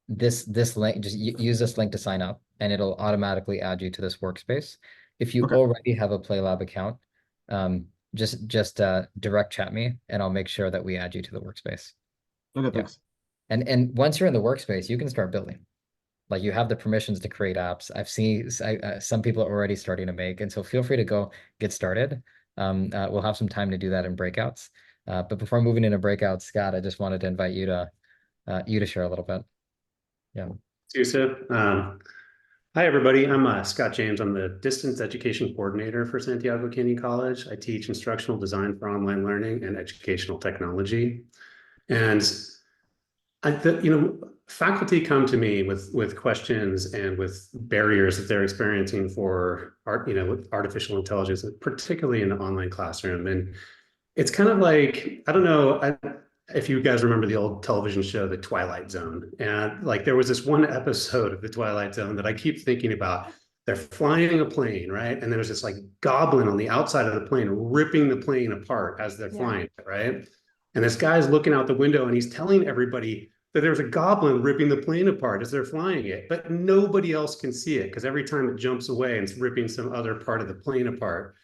this link, just use this link to sign up, and it'll automatically add you to this workspace. If you already have a PlayLab account, just direct chat me, and I'll make sure that we add you to the workspace. Okay, thanks. And once you're in the workspace, you can start building. Like you have the permissions to create apps. I've seen some people are already starting to make, and so feel free to go get started. We'll have some time to do that in breakouts. But before moving into breakouts, Scott, I just wanted to invite you to share a little bit. Yeah. Yusuf. Hi, everybody. I'm Scott James. I'm the Distance Education Coordinator for Santiago Canyon College. I teach instructional design for online learning and educational technology. And faculty come to me with questions and with barriers that they're experiencing for with artificial intelligence, particularly in the online classroom. And it's kind of like, I don't know if you guys remember the old television show, The Twilight Zone. And like there was this one episode of The Twilight Zone that I keep thinking about. They're flying a plane, right? And there's this like goblin on the outside of the plane ripping the plane apart as they're flying, right? And this guy's looking out the window and he's telling everybody that there's a goblin ripping the plane apart as they're flying it, but nobody else can see it because every time it jumps away, it's ripping some other part of the plane apart.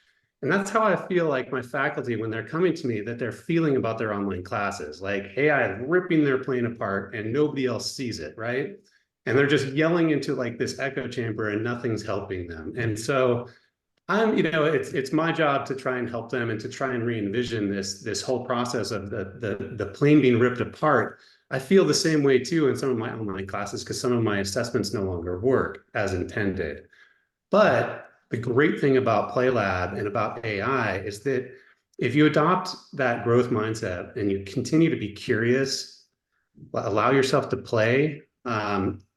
And that's how I feel like my faculty, when they're coming to me, that they're feeling about their online classes, like AI is ripping their plane apart and nobody else sees it, right? And they're just yelling into like this echo chamber and nothing's helping them. And so it's my job to try and help them and to try and re-envision this whole process of the plane being ripped apart. I feel the same way too in some of my online classes because some of my assessments no longer work as intended. But the great thing about PlayLab and about AI is that if you adopt that growth mindset and you continue to be curious, allow yourself to play,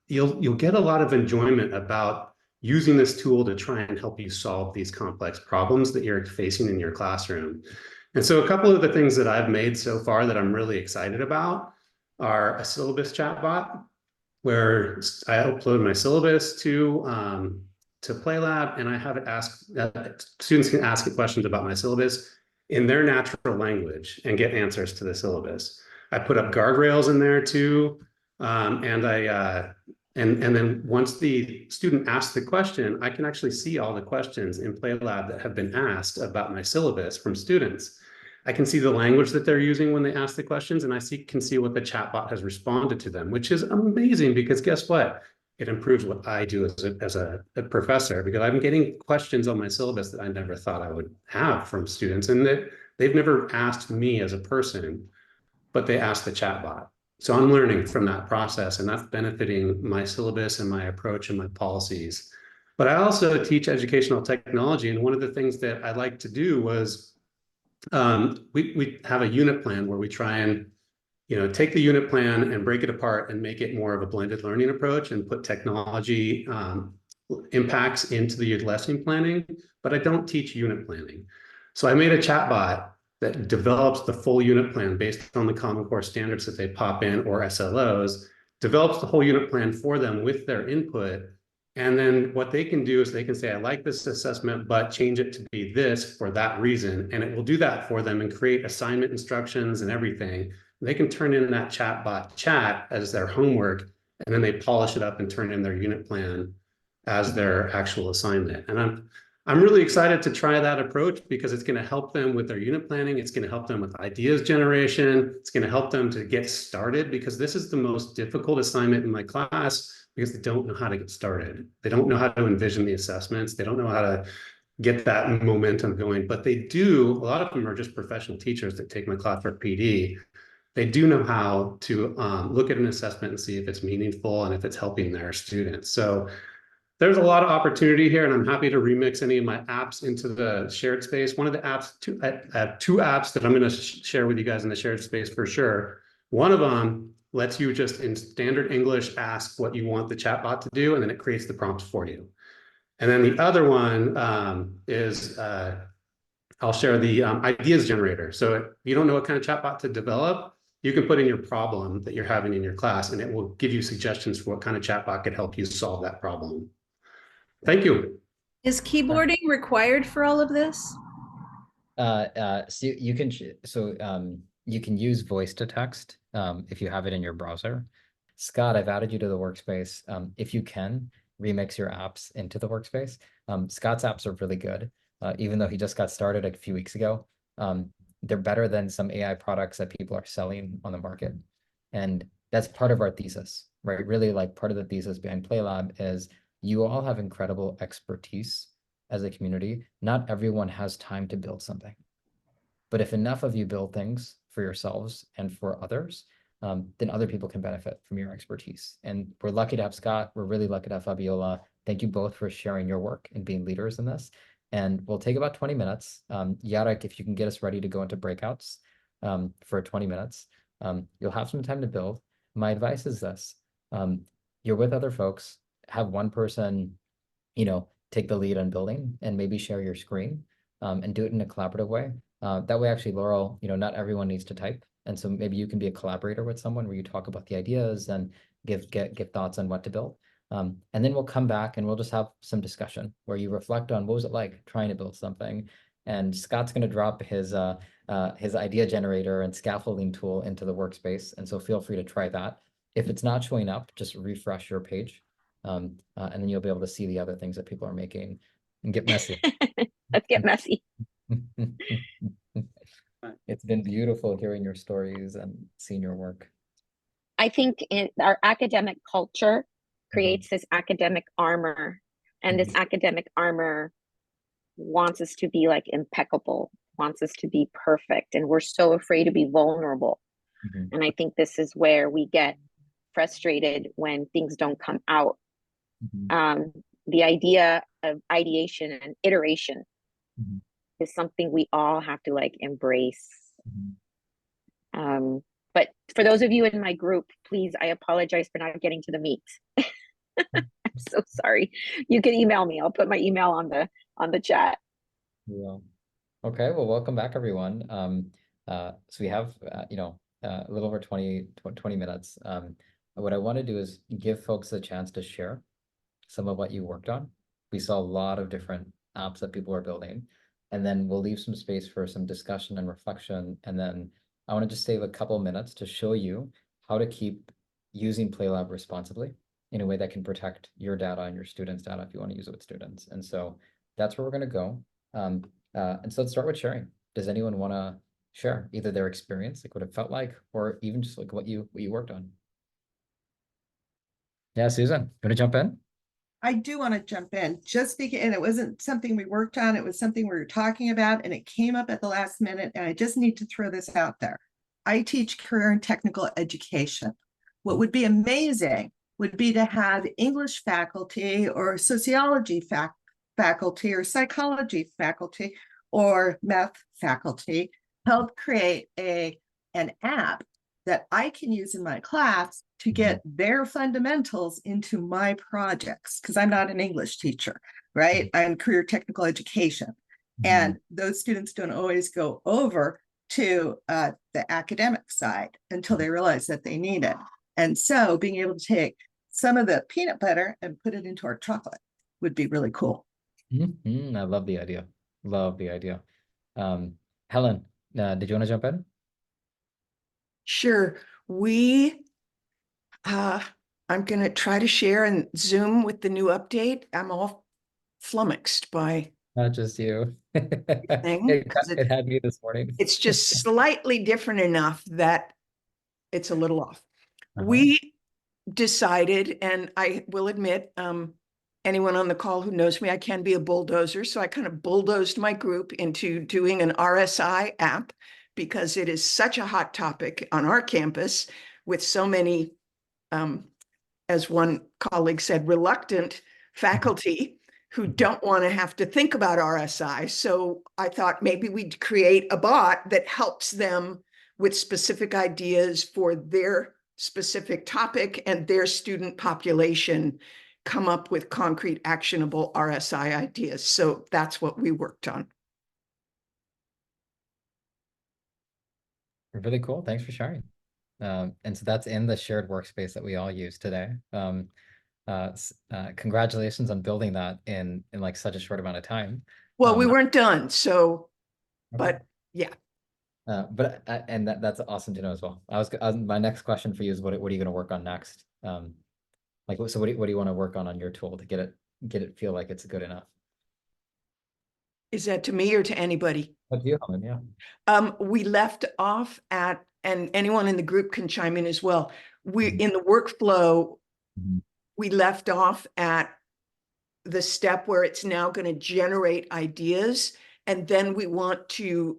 you'll get a lot of enjoyment about using this tool to try and help you solve these complex problems that you're facing in your classroom. And so a couple of the things that I've made so far that I'm really excited about are a syllabus chatbot, where I upload my syllabus to PlayLab, and I have it ask, students can ask questions about my syllabus in their natural language and get answers to the syllabus. I put up guardrails in there too, and then once the student asks the question, I can actually see all the questions in PlayLab that have been asked about my syllabus from students. I can see the language that they're using when they ask the questions, and I can see what the chatbot has responded to them, which is amazing because guess what? It improves what I do as a professor because I'm getting questions on my syllabus that I never thought I would have from students, and that they've never asked me as a person, but they asked the chatbot. So I'm learning from that process, and that's benefiting my syllabus and my approach and my policies. But I also teach educational technology, and one of the things that I like to do was we have a unit plan where we try and take the unit plan and break it apart and make it more of a blended learning approach and put technology impacts into the lesson planning, but I don't teach unit planning. So I made a chatbot that develops the full unit plan based on the Common Core standards that they pop in, or SLOs, develops the whole unit plan for them with their input. And then what they can do is they can say, I like this assessment, but change it to be this for that reason. And it will do that for them and create assignment instructions and everything. They can turn in that chatbot chat as their homework, and then they polish it up and turn in their unit plan as their actual assignment. And I'm really excited to try that approach because it's going to help them with their unit planning. It's going to help them with ideas generation. It's going to help them to get started because this is the most difficult assignment in my class because they don't know how to get started. They don't know how to envision the assessments. They don't know how to get that momentum going, but they do. A lot of them are just professional teachers that take my class for PD. They do know how to look at an assessment and see if it's meaningful and if it's helping their students. So there's a lot of opportunity here, and I'm happy to remix any of my apps into the shared space. One of the apps, I have two apps that I'm going to share with you guys in the shared space for sure. One of them lets you just in standard English ask what you want the chatbot to do, and then it creates the prompts for you. And then the other one is I'll share the ideas generator. So if you don't know what kind of chatbot to develop, you can put in your problem that you're having in your class, and it will give you suggestions for what kind of chatbot could help you solve that problem. Thank you. Is keyboarding required for all of this? So you can use voice to text if you have it in your browser. Scott, I've added you to the workspace. If you can, remix your apps into the workspace. Scott's apps are really good. Even though he just got started a few weeks ago, they're better than some AI products that people are selling on the market. And that's part of our thesis, right? Really, like, part of the thesis behind PlayLab is you all have incredible expertise as a community. Not everyone has time to build something. But if enough of you build things for yourselves and for others, then other people can benefit from your expertise. And we're lucky to have Scott. We're really lucky to have Fabiola. Thank you both for sharing your work and being leaders in this. And we'll take about 20 minutes. Yarek, if you can get us ready to go into breakouts for 20 minutes, you'll have some time to build. My advice is this. You're with other folks, have one person, take the lead on building and maybe share your screen and do it in a collaborative way. That way, actually, Laurel, not everyone needs to type. And so maybe you can be a collaborator with someone where you talk about the ideas and give thoughts on what to build. And then we'll come back and we'll just have some discussion where you reflect on what was it like trying to build something. And Scott's going to drop his idea generator and scaffolding tool into the workspace. And so feel free to try that. If it's not showing up, just refresh your page. And then you'll be able to see the other things that people are making and get messy. Let's get messy. It's been beautiful hearing your stories and seeing your work. I think our academic culture creates this academic armor, and this academic armor wants us to be like impeccable, wants us to be perfect, and we're so afraid to be vulnerable. And I think this is where we get frustrated when things don't come out. The idea of ideation and iteration is something we all have to like embrace. But for those of you in my group, please, I apologize for not getting to the meat. I'm so sorry. You can email me. I'll put my email on the chat. Yeah. Okay. Well, welcome back, everyone. So we have a little over 20 minutes. What I want to do is give folks a chance to share some of what you worked on. We saw a lot of different apps that people are building, and then we'll leave some space for some discussion and reflection. And then I want to just save a couple minutes to show you how to keep using PlayLab responsibly in a way that can protect your data and your students' data if you want to use it with students. And so that's where we're going to go. And so let's start with sharing. Does anyone want to share either their experience, like what it felt like, or even just like what you worked on? Yeah, Susan, you want to jump in? I do want to jump in, just because, and it wasn't something we worked on, it was something we were talking about, and it came up at the last minute, and I just need to throw this out there. I teach career and technical education. What would be amazing would be to have English faculty or sociology faculty or psychology faculty or math faculty help create an app that I can use in my class to get their fundamentals into my projects, because I'm not an English teacher, right? I'm career technical education. And those students don't always go over to the academic side until they realize that they need it. And so being able to take some of the peanut butter and put it into our chocolate would be really cool. I love the idea. Love the idea. Helen, did you want to jump in? Sure. I'm going to try to share in Zoom with the new update. I'm all flummoxed by Not just you. it had me this morning. It's just slightly different enough that it's a little off. We decided, and I will admit, anyone on the call who knows me, I can be a bulldozer. So I kind of bulldozed my group into doing an RSI app because it is such a hot topic on our campus with so many, as one colleague said, reluctant faculty who don't want to have to think about RSI. So I thought maybe we'd create a bot that helps them with specific ideas for their specific topic and their student population come up with concrete, actionable RSI ideas. So that's what we worked on. Really cool. Thanks for sharing. And so that's in the shared workspace that we all use today. Congratulations on building that in like such a short amount of time. Well, we weren't done, so, okay. but yeah. And that's awesome to know as well. My next question for you is what are you going to work on next? Like, so what do you want to work on your tool to get it feel like it's good enough? Is that to me or to anybody? Up to you, yeah. We left off at, and anyone in the group can chime in as well. In the workflow, we left off at the step where it's now going to generate ideas, and then we want to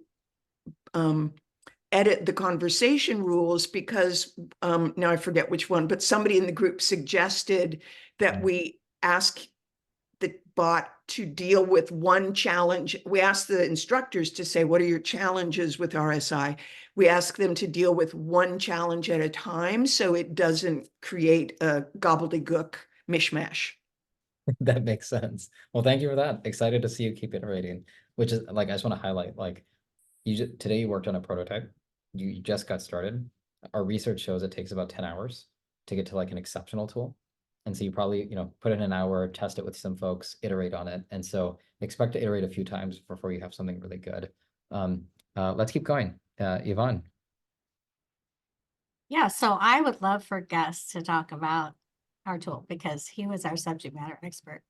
edit the conversation rules because now I forget which one, but somebody in the group suggested that we ask the bot to deal with one challenge. We ask the instructors to say, what are your challenges with RSI? We ask them to deal with one challenge at a time so it doesn't create a gobbledygook mishmash. That makes sense. Well, thank you for that. Excited to see you keep iterating, which is like, I just want to highlight, like, today you worked on a prototype. You just got started. Our research shows it takes about 10 hours to get to like an exceptional tool. And so you probably, put in an hour, test it with some folks, iterate on it. And so expect to iterate a few times before you have something really good. Let's keep going. Yvonne. Yeah, so I would love for Gus to talk about our tool because he was our subject matter expert.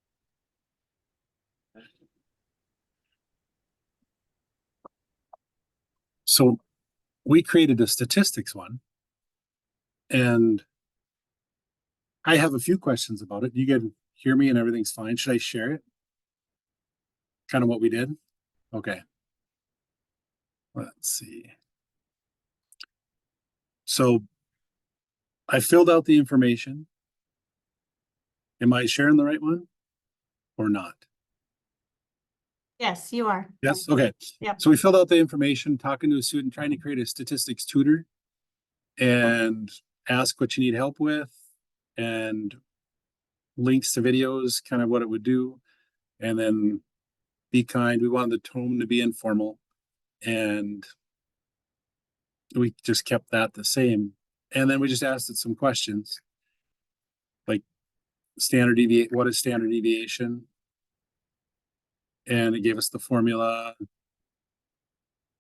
So we created a statistics one, and I have a few questions about it. You can hear me and everything's fine. Should I share it? Kind of what we did? Okay. Let's see. So I filled out the information. Am I sharing the right one or not? Yes, you are. Yes. Okay. Yep. So we filled out the information, talking to a student, trying to create a statistics tutor and ask what you need help with and links to videos, kind of what it would do. And then be kind. We wanted the tone to be informal, and we just kept that the same. And then we just asked it some questions like what is standard deviation? And it gave us the formula.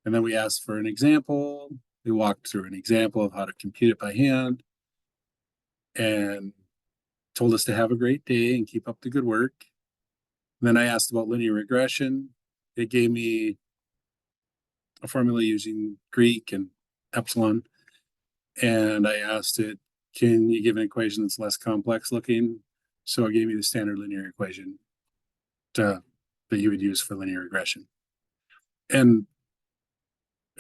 And then we asked for an example. We walked through an example of how to compute it by hand and told us to have a great day and keep up the good work. And then I asked about linear regression. It gave me a formula using Greek and epsilon. And I asked it, can you give an equation that's less complex looking? So it gave me the standard linear equation that you would use for linear regression. And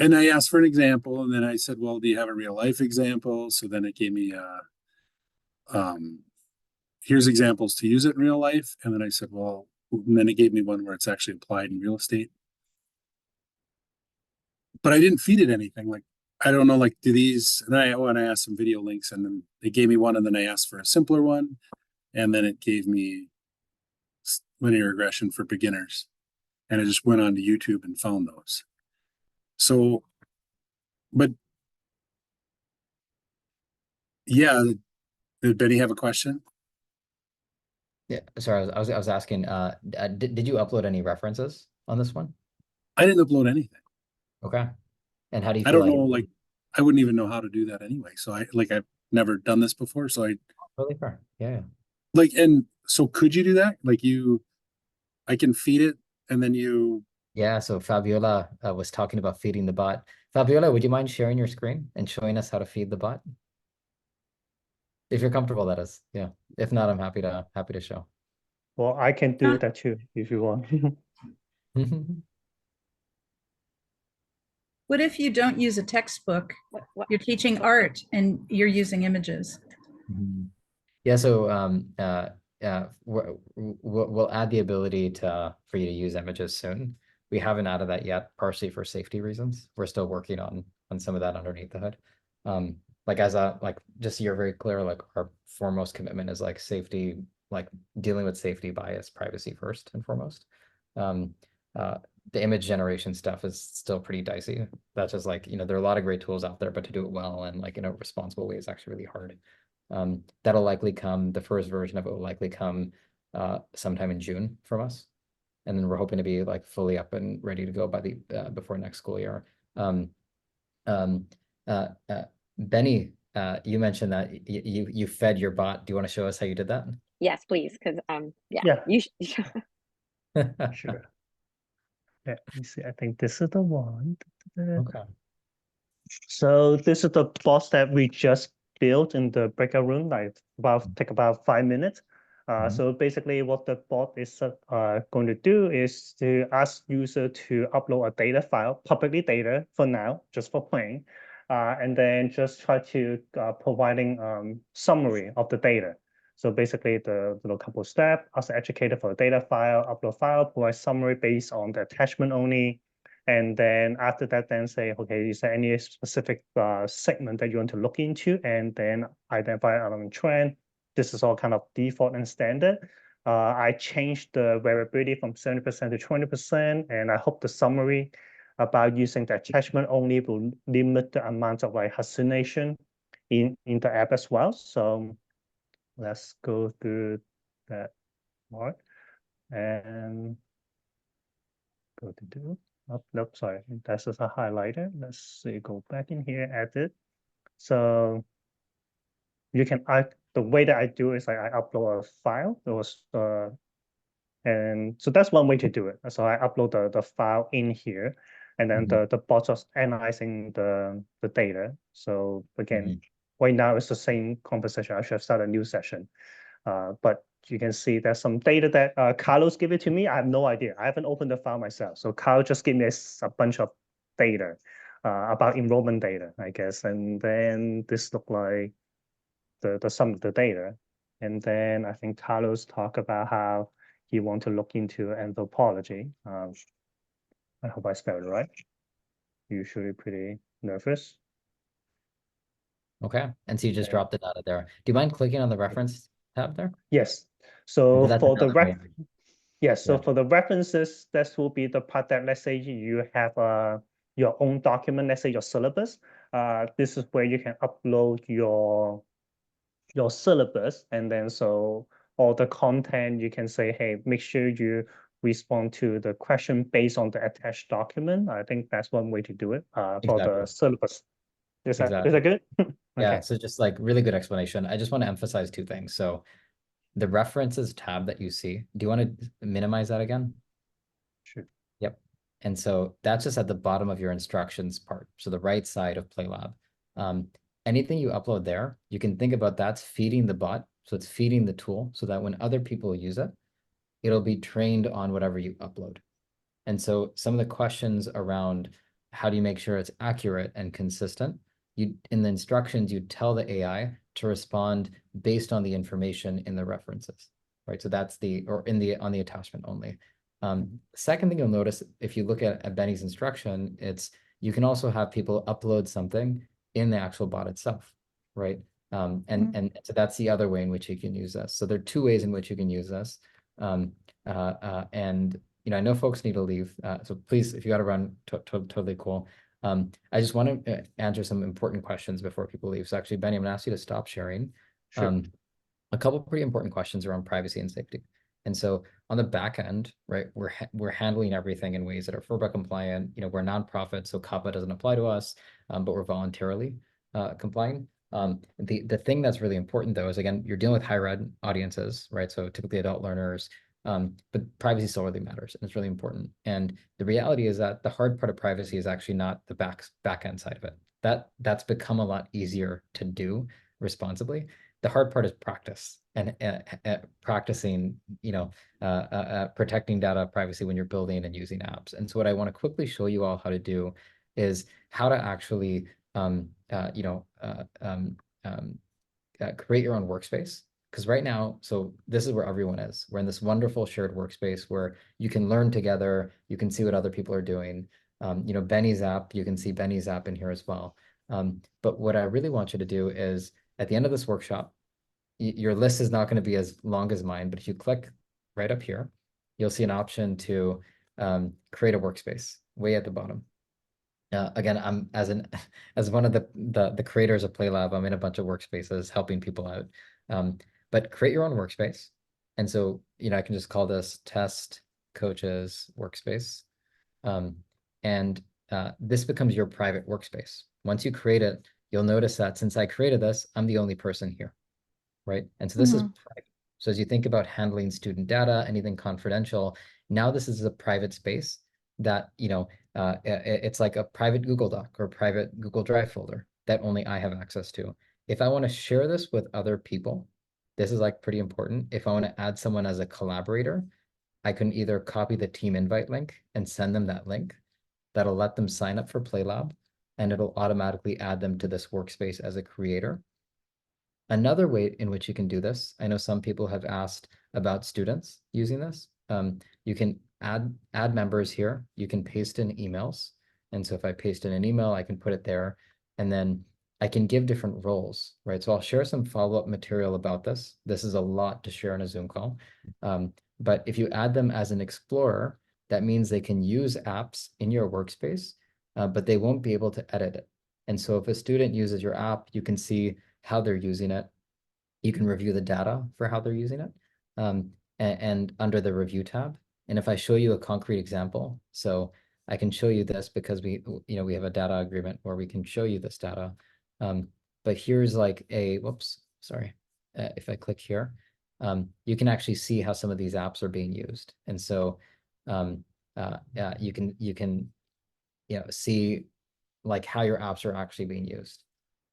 I asked for an example, and then I said, well, do you have a real life example? So then it gave me here's examples to use it in real life. And then I said, well, and then it gave me one where it's actually applied in real estate. But I didn't feed it anything. Like, I don't know, like, do these, and I asked some video links, and then it gave me one, and then I asked for a simpler one, and then it gave me linear regression for beginners. And I just went on to YouTube and found those. So, but yeah, did Benny have a question? Yeah, sorry, I was asking, did you upload any references on this one? I didn't upload anything. Okay. And how do you feel I don't know, like, I wouldn't even know how to do that anyway. So I've never done this before. So really fair. Yeah. Like, and so could you do that? Like I can feed it and then you. Yeah. So Fabiola was talking about feeding the bot. Fabiola, would you mind sharing your screen and showing us how to feed the bot? If you're comfortable, that is. Yeah. If not, I'm happy to show. Well, I can do that too if you want. What if you don't use a textbook? You're teaching art and you're using images. Yeah, so we'll add the ability for you to use images soon. We haven't added that yet, partially for safety reasons. We're still working on some of that underneath the hood. Like just so you're very clear, like our foremost commitment is like safety, like dealing with safety, bias, privacy first and foremost. The image generation stuff is still pretty dicey. That's just like, there are a lot of great tools out there, but to do it well and like in a responsible way is actually really hard. That'll likely come, the first version of it will likely come sometime in June from us. And then we're hoping to be like fully up and ready to go by the before next school year. Benny, you mentioned that you fed your bot. Do you want to show us how you did that? Yes, please, because Yeah. you Sure. Let me see. I think this is the one. Okay. So this is the box that we just built in the breakout room, like take about 5 minutes. So basically what the bot is going to do is to ask user to upload a data file, publicly data for now, just for playing, and then just try to providing summary of the data. So basically the couple steps, ask the educator for a data file, upload file, provide summary based on the attachment only. And then after that, then say, okay, is there any specific segment that you want to look into? And then identify an trend. This is all kind of default and standard. I changed the variability from 70% to 20%. And I hope the summary about using the attachment only will limit the amount of like hallucination in the app as well. So let's go through that part and go to do. Oh, nope, sorry, that's just a highlighter. Let's see, go back in here, edit. So you can, the way that I do is I upload a file. And so that's one way to do it. So I upload the file in here, and then the bot is analyzing the data. So again, right now it's the same conversation. I should have started a new session. But you can see there's some data that Carlos gave it to me. I have no idea. I haven't opened the file myself. So Carlos just gave me a bunch of data about enrollment data, I guess. And then this looked like the sum of the data. And then I think Carlos talked about how he want to look into anthropology. I hope I spelled it right. Usually pretty nervous. Okay. And so you just dropped the data there. Do you mind clicking on the reference tab there? Yes. So for the for the references, this will be the part that, let's say you have your own document, let's say your syllabus. This is where you can upload your syllabus, and then so all the content you can say, hey, make sure you respond to the question based on the attached document. I think that's one way to do it for the syllabus. Is that good? Yeah, Okay. so just like really good explanation. I just want to emphasize two things. So the references tab that you see, do you want to minimize that again? Sure. Yep. And so that's just at the bottom of your instructions part. So the right side of PlayLab. Anything you upload there, you can think about that's feeding the bot. So it's feeding the tool so that when other people use it, it'll be trained on whatever you upload. And so some of the questions around how do you make sure it's accurate and consistent, in the instructions, you tell the AI to respond based on the information in the references, right? So that's on the attachment only. Second thing you'll notice, if you look at Benny's instruction, you can also have people upload something in the actual bot itself, right? And so that's the other way in which you can use this. So there are two ways in which you can use this. And I know folks need to leave, so please, if you got to run, totally cool. I just want to answer some important questions before people leave. So actually, Benny, I'm going to ask you to stop sharing. Sure. A couple of pretty important questions around privacy and safety. And so on the back end, right, we're handling everything in ways that are FERPA compliant. We're a nonprofit, so COPPA doesn't apply to us, but we're voluntarily complying. The thing that's really important, though, is, again, you're dealing with higher ed audiences, right? So typically adult learners, but privacy still really matters, and it's really important. And the reality is that the hard part of privacy is actually not the back end side of it. That's become a lot easier to do responsibly. The hard part is practice and practicing, protecting data privacy when you're building and using apps. And so what I want to quickly show you all how to do is how to actually, create your own workspace. Because right now, so this is where everyone is. We're in this wonderful shared workspace where you can learn together. You can see what other people are doing. Benny's app, you can see Benny's app in here as well. But what I really want you to do is, at the end of this workshop, your list is not going to be as long as mine, but if you click right up here, you'll see an option to create a workspace way at the bottom. Again, I'm as one of the creators of PlayLab, I'm in a bunch of workspaces helping people out. But create your own workspace. And so, I can just call this test coaches workspace. And this becomes your private workspace. Once you create it, you'll notice that since I created this, I'm the only person here, right? And so this is private. So as you think about handling student data, anything confidential, now this is a private space that, it's like a private Google Doc or private Google Drive folder that only I have access to. If I want to share this with other people, this is like pretty important. If I want to add someone as a collaborator, I can either copy the team invite link and send them that link. That'll let them sign up for PlayLab, and it'll automatically add them to this workspace as a creator. Another way in which you can do this, I know some people have asked about students using this. You can add members here. You can paste in emails. And so if I paste in an email, I can put it there, and then I can give different roles, right? So I'll share some follow-up material about this. This is a lot to share in a Zoom call. But if you add them as an explorer, that means they can use apps in your workspace, but they won't be able to edit it. And so if a student uses your app, you can see how they're using it. You can review the data for how they're using it, and under the review tab. And if I show you a concrete example, so I can show you this because we have a data agreement where we can show you this data. But here's like whoops, sorry. If I click here, you can actually see how some of these apps are being used. And so you can see like how your apps are actually being used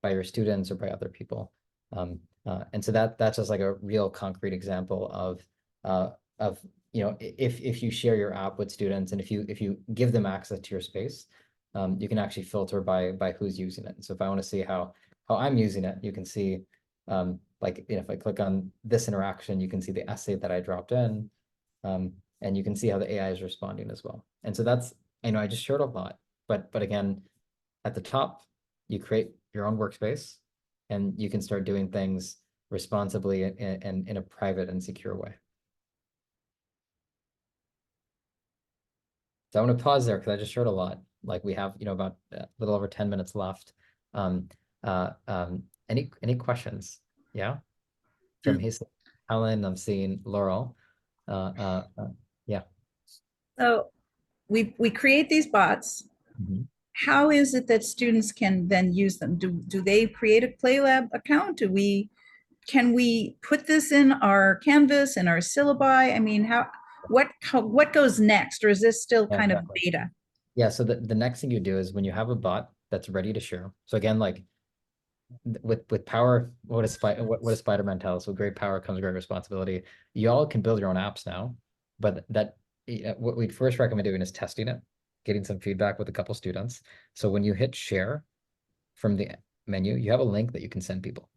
by your students or by other people. And so that's just like a real concrete example of if you share your app with students, and if you give them access to your space, you can actually filter by who's using it. And so if I want to see how I'm using it, you can see if I click on this interaction, you can see the essay that I dropped in, and you can see how the AI is responding as well. And so that's, I just shared a lot, but again, at the top, you create your own workspace, and you can start doing things responsibly and in a private and secure way. So I'm going to pause there because I just shared a lot. Like we have, about a little over 10 minutes left. Any questions? Yeah. From Helen, I'm seeing Laurel. Yeah. So we create these bots. How is it that students can then use them? Do they create a PlayLab account? Can we put this in our Canvas and our syllabi? I mean, what goes next, or is this still kind of beta? Yeah, so the next thing you do is when you have a bot that's ready to share. So again, like with power, what does Spider-Man tell us? With great power comes great responsibility. You all can build your own apps now, but what we'd first recommend doing is testing it, getting some feedback with a couple students. So when you hit share from the menu, you have a link that you can send people.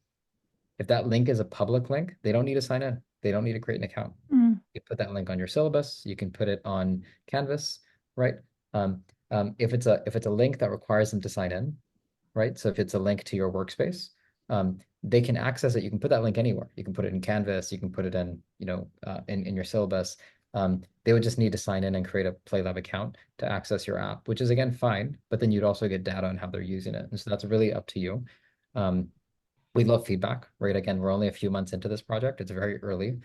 If that link is a public link, they don't need to sign in. They don't need to create an account. You put that link on your syllabus. You can put it on Canvas, right? If it's a link that requires them to sign in, right? So if it's a link to your workspace, they can access it. You can put that link anywhere. You can put it in Canvas. You can put it in, in your syllabus. They would just need to sign in and create a PlayLab account to access your app, which is again fine. But then you'd also get data on how they're using it, and so that's really up to you. We love feedback, right? Again, we're only a few months into this project. It's very early.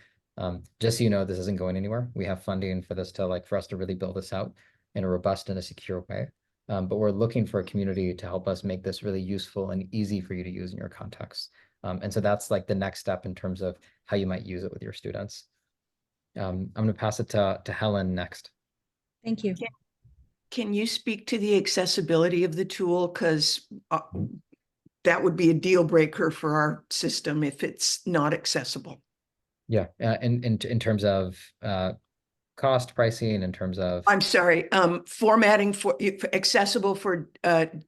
Just so you know, this isn't going anywhere. We have funding for this for us to really build this out in a robust and a secure way. But we're looking for a community to help us make this really useful and easy for you to use in your context. And so that's like the next step in terms of how you might use it with your students. I'm going to pass it to Helen next. Thank you. Can you speak to the accessibility of the tool? Because that would be a deal breaker for our system if it's not accessible. Yeah, in terms of cost, pricing, in terms of... I'm sorry, formatting for accessible for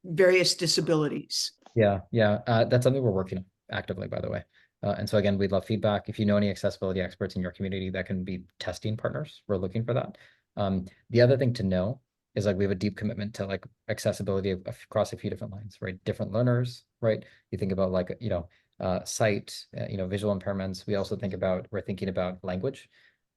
various disabilities. Yeah, that's something we're working on actively, by the way. And so again, we'd love feedback. If you know any accessibility experts in your community that can be testing partners, we're looking for that. The other thing to know is we have a deep commitment to accessibility across a few different lines, right? Different learners, right? You think about sight, visual impairments. We're thinking about language.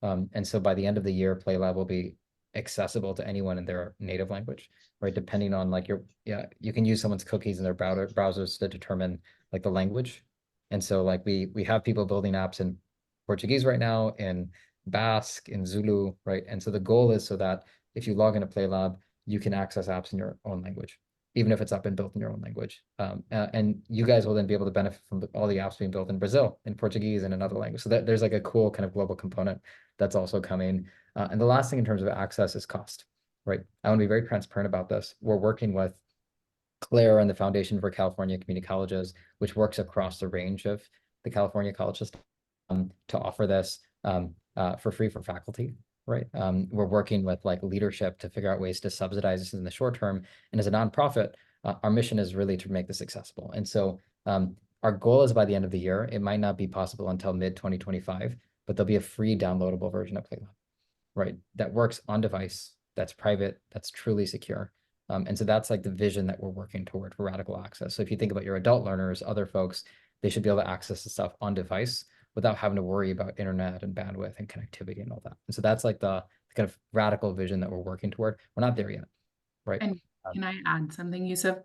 And so by the end of the year, PlayLab will be accessible to anyone in their native language, right? Depending on like you can use someone's cookies in their browsers to determine like the language. And so like we have people building apps in Portuguese right now, in Basque, in Zulu, right? And so the goal is so that if you log into PlayLab, you can access apps in your own language, even if it's not been built in your own language. And you guys will then be able to benefit from all the apps being built in Brazil, in Portuguese, and another language. So that there's like a cool kind of global component that's also coming. And the last thing in terms of access is cost, right? I want to be very transparent about this. We're working with Claire and the Foundation for California Community Colleges, which works across the range of the California college system, to offer this for free for faculty, right? We're working with like leadership to figure out ways to subsidize this in the short term. And as a nonprofit, our mission is really to make this accessible. And so our goal is by the end of the year. It might not be possible until mid-2025, but there'll be a free downloadable version of PlayLab, right? That works on device, that's private, that's truly secure. And so that's like the vision that we're working toward for radical access. So if you think about your adult learners, other folks, they should be able to access the stuff on device without having to worry about internet and bandwidth and connectivity and all that. And so that's like the kind of radical vision that we're working toward. We're not there yet, right? And can I add something, Yusuf?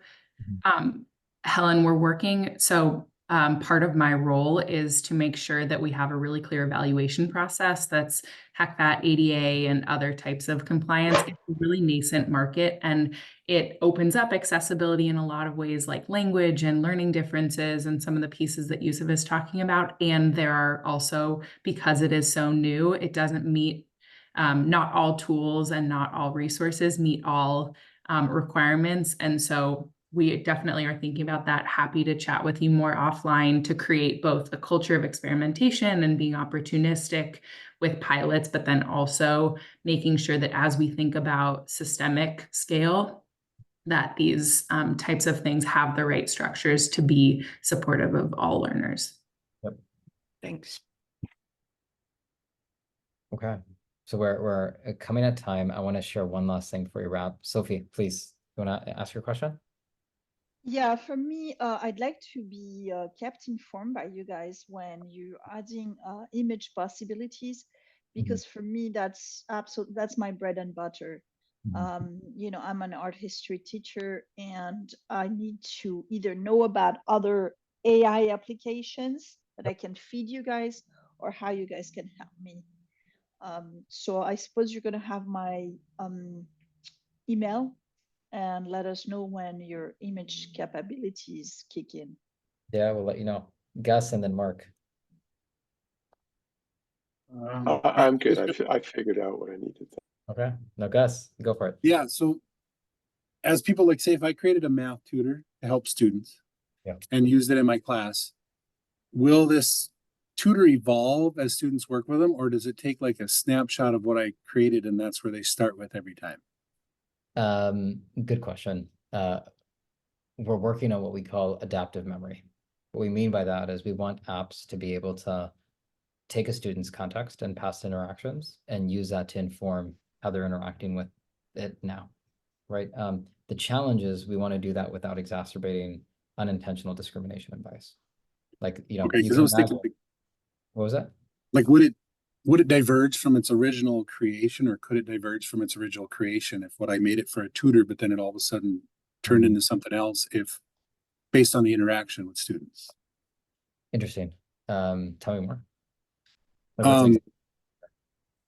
Helen, we're working. So part of my role is to make sure that we have a really clear evaluation process that's HACFAT, ADA, and other types of compliance. It's a really nascent market, and it opens up accessibility in a lot of ways, like language and learning differences and some of the pieces that Yusuf is talking about. And there are also, because it is so new, it doesn't meet, not all tools and not all resources meet all requirements. And so we definitely are thinking about that. Happy to chat with you more offline to create both a culture of experimentation and being opportunistic with pilots, but then also making sure that as we think about systemic scale, that these types of things have the right structures to be supportive of all learners. Yep. Thanks. Okay. So we're coming at time. I want to share one last thing for your wrap. Sophie, please, you want to ask your question? Yeah, for me, I'd like to be kept informed by you guys when you're adding image possibilities, because for me, that's my bread and butter. I'm an art history teacher, and I need to either know about other AI applications that I can feed you guys, or how you guys can help me. So I suppose you're going to have my email, and let us know when your image capabilities kick in. Yeah, we'll let you know. Gus and then Mark. I'm good. I figured out what I needed to. Okay. No, Gus, go for it. Yeah. So as people like say, if I created a math tutor to help students and used it in my class, will this tutor evolve as students work with them, or does it take like a snapshot of what I created and that's where they start with every time? Good question. We're working on what we call adaptive memory. What we mean by that is we want apps to be able to take a student's context and past interactions and use that to inform how they're interacting with it now, right? The challenge is we want to do that without exacerbating unintentional discrimination and bias. Like, Okay, because I was thinking, what was that? Like, would it diverge from its original creation, or could it diverge from its original creation if what I made it for a tutor, but then it all of a sudden turned into something else if based on the interaction with students? Interesting. Tell me more.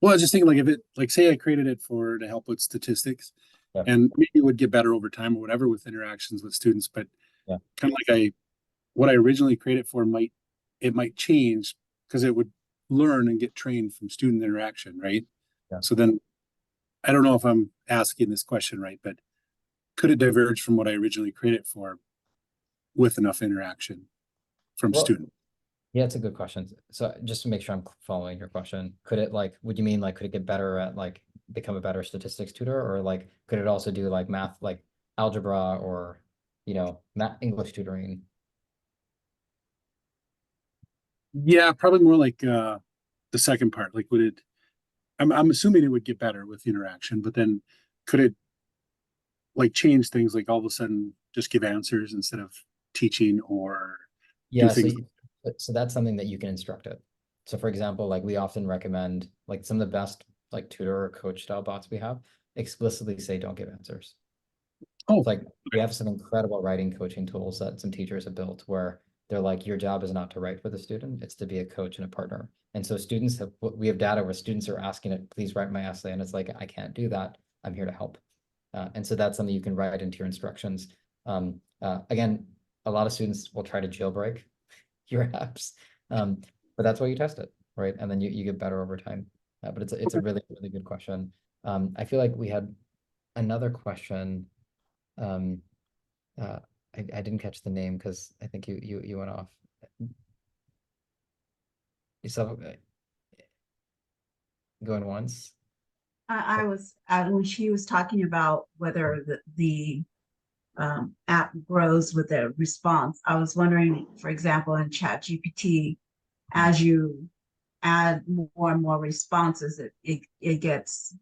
Well, I was just thinking, like, if it, like, say I created it to help with statistics, and maybe it would get better over time or whatever with interactions with students, but kind of like what I originally created for might change because it would learn and get trained from student interaction, right? So then I don't know if I'm asking this question right, but could it diverge from what I originally created for with enough interaction from students? Yeah, it's a good question. So just to make sure I'm following your question, could it would you mean could it get better at become a better statistics tutor, or could it also do math, algebra, or math English tutoring? Yeah, probably more like the second part. Like, would it? I'm assuming it would get better with interaction, but then could it change things, all of a sudden just give answers instead of teaching, or do things? So that's something that you can instruct it. So for example, like we often recommend, like some of the best like tutor or coach style bots we have explicitly say don't give answers. Oh, It's like we have some incredible writing coaching tools that some teachers have built where they're like, your job is not to write for the student, it's to be a coach and a partner. And so students have, we have data where students are asking it, please write my essay. And it's like, I can't do that. I'm here to help. And so that's something you can write into your instructions. Again, a lot of students will try to jailbreak your apps, but that's why you test it, right? And then you get better over time. But it's a really, really good question. I feel like we had another question. I didn't catch the name because I think you went off. You saw going once. I was when she was talking about whether the app grows with a response. I was wondering, for example, in ChatGPT, as you add more and more responses, it gets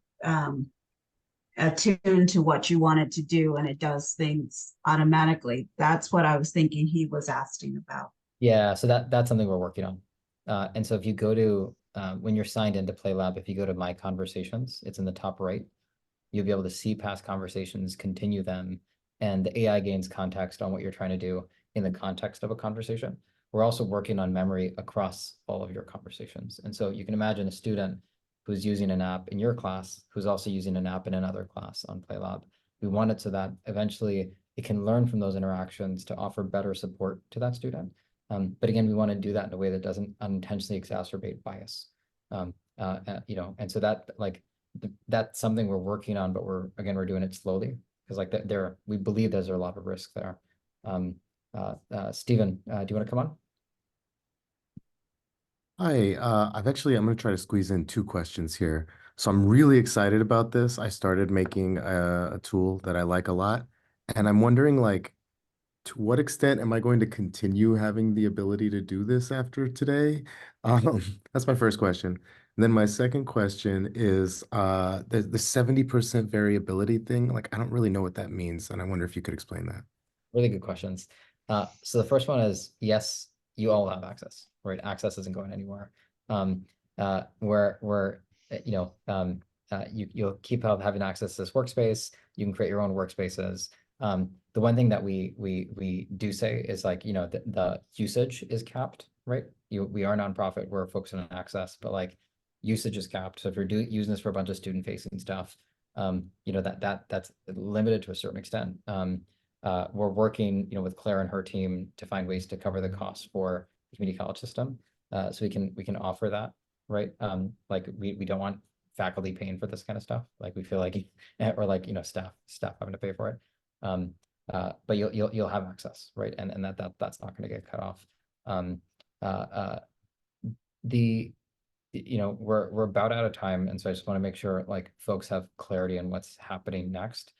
attuned to what you want it to do, and it does things automatically. That's what I was thinking he was asking about. Yeah, so that's something we're working on. And so if you go to when you're signed into PlayLab, if you go to My Conversations, it's in the top right. You'll be able to see past conversations, continue them, and the AI gains context on what you're trying to do in the context of a conversation. We're also working on memory across all of your conversations. And so you can imagine a student who's using an app in your class, who's also using an app in another class on PlayLab. We want it so that eventually it can learn from those interactions to offer better support to that student. But again, we want to do that in a way that doesn't unintentionally exacerbate bias. You know, and so that like that's something we're working on, but we're doing it slowly because like we believe there's a lot of risk there. Stephen, do you want to come on? Hi, I'm going to try to squeeze in 2 questions here. So I'm really excited about this. I started making a tool that I like a lot, and I'm wondering, like, to what extent am I going to continue having the ability to do this after today? That's my first question. And then my second question is the 70% variability thing. Like, I don't really know what that means, and I wonder if you could explain that. Really good questions. So the first one is, yes, you all have access, right? Access isn't going anywhere. You'll keep having access to this workspace. You can create your own workspaces. The one thing that we do say is like, you know, the usage is capped, right? We are a nonprofit, we're focused on access, but like usage is capped. So if you're using this for a bunch of student facing stuff, you know, that's limited to a certain extent. We're working, you know, with Claire and her team to find ways to cover the costs for the community college system. So we can offer that, right? Like we don't want faculty paying for this kind of stuff. Like we feel like, or like, you know, staff having to pay for it. But you'll have access, right? And that's not going to get cut off. You know, we're about out of time, and so I just want to make sure like folks have clarity on what's happening next.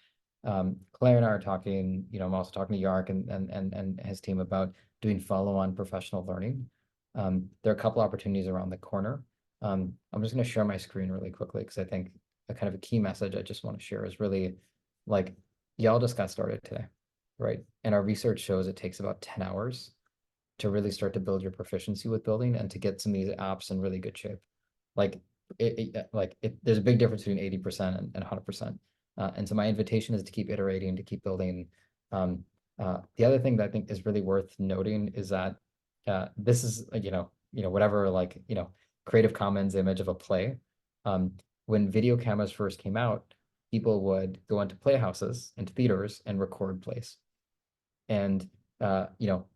Claire and I are talking, you know, I'm also talking to Yark and his team about doing follow-on professional learning. There are a couple opportunities around the corner. I'm just going to share my screen really quickly because I think a kind of a key message I just want to share is really like, y'all just got started today, right? And our research shows it takes about 10 hours to really start to build your proficiency with building and to get some of these apps in really good shape. Like there's a big difference between 80% and 100%. And so my invitation is to keep iterating, to keep building. The other thing that I think is really worth noting is that this is, you know, whatever, like, you know, Creative Commons image of a play. When video cameras first came out, people would go into playhouses and theaters and record plays. And, you know,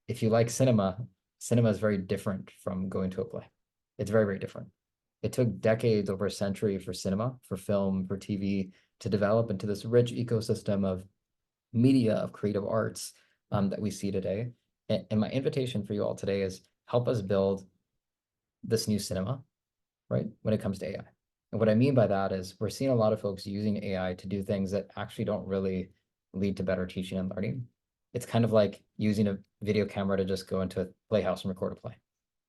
if you like cinema is very different from going to a play. It's very, very different. It took decades, over a century for cinema, for film, for TV to develop into this rich ecosystem of media, of creative arts that we see today. And my invitation for you all today is help us build this new cinema, right, when it comes to AI. And what I mean by that is we're seeing a lot of folks using AI to do things that actually don't really lead to better teaching and learning. It's kind of like using a video camera to just go into a playhouse and record a play,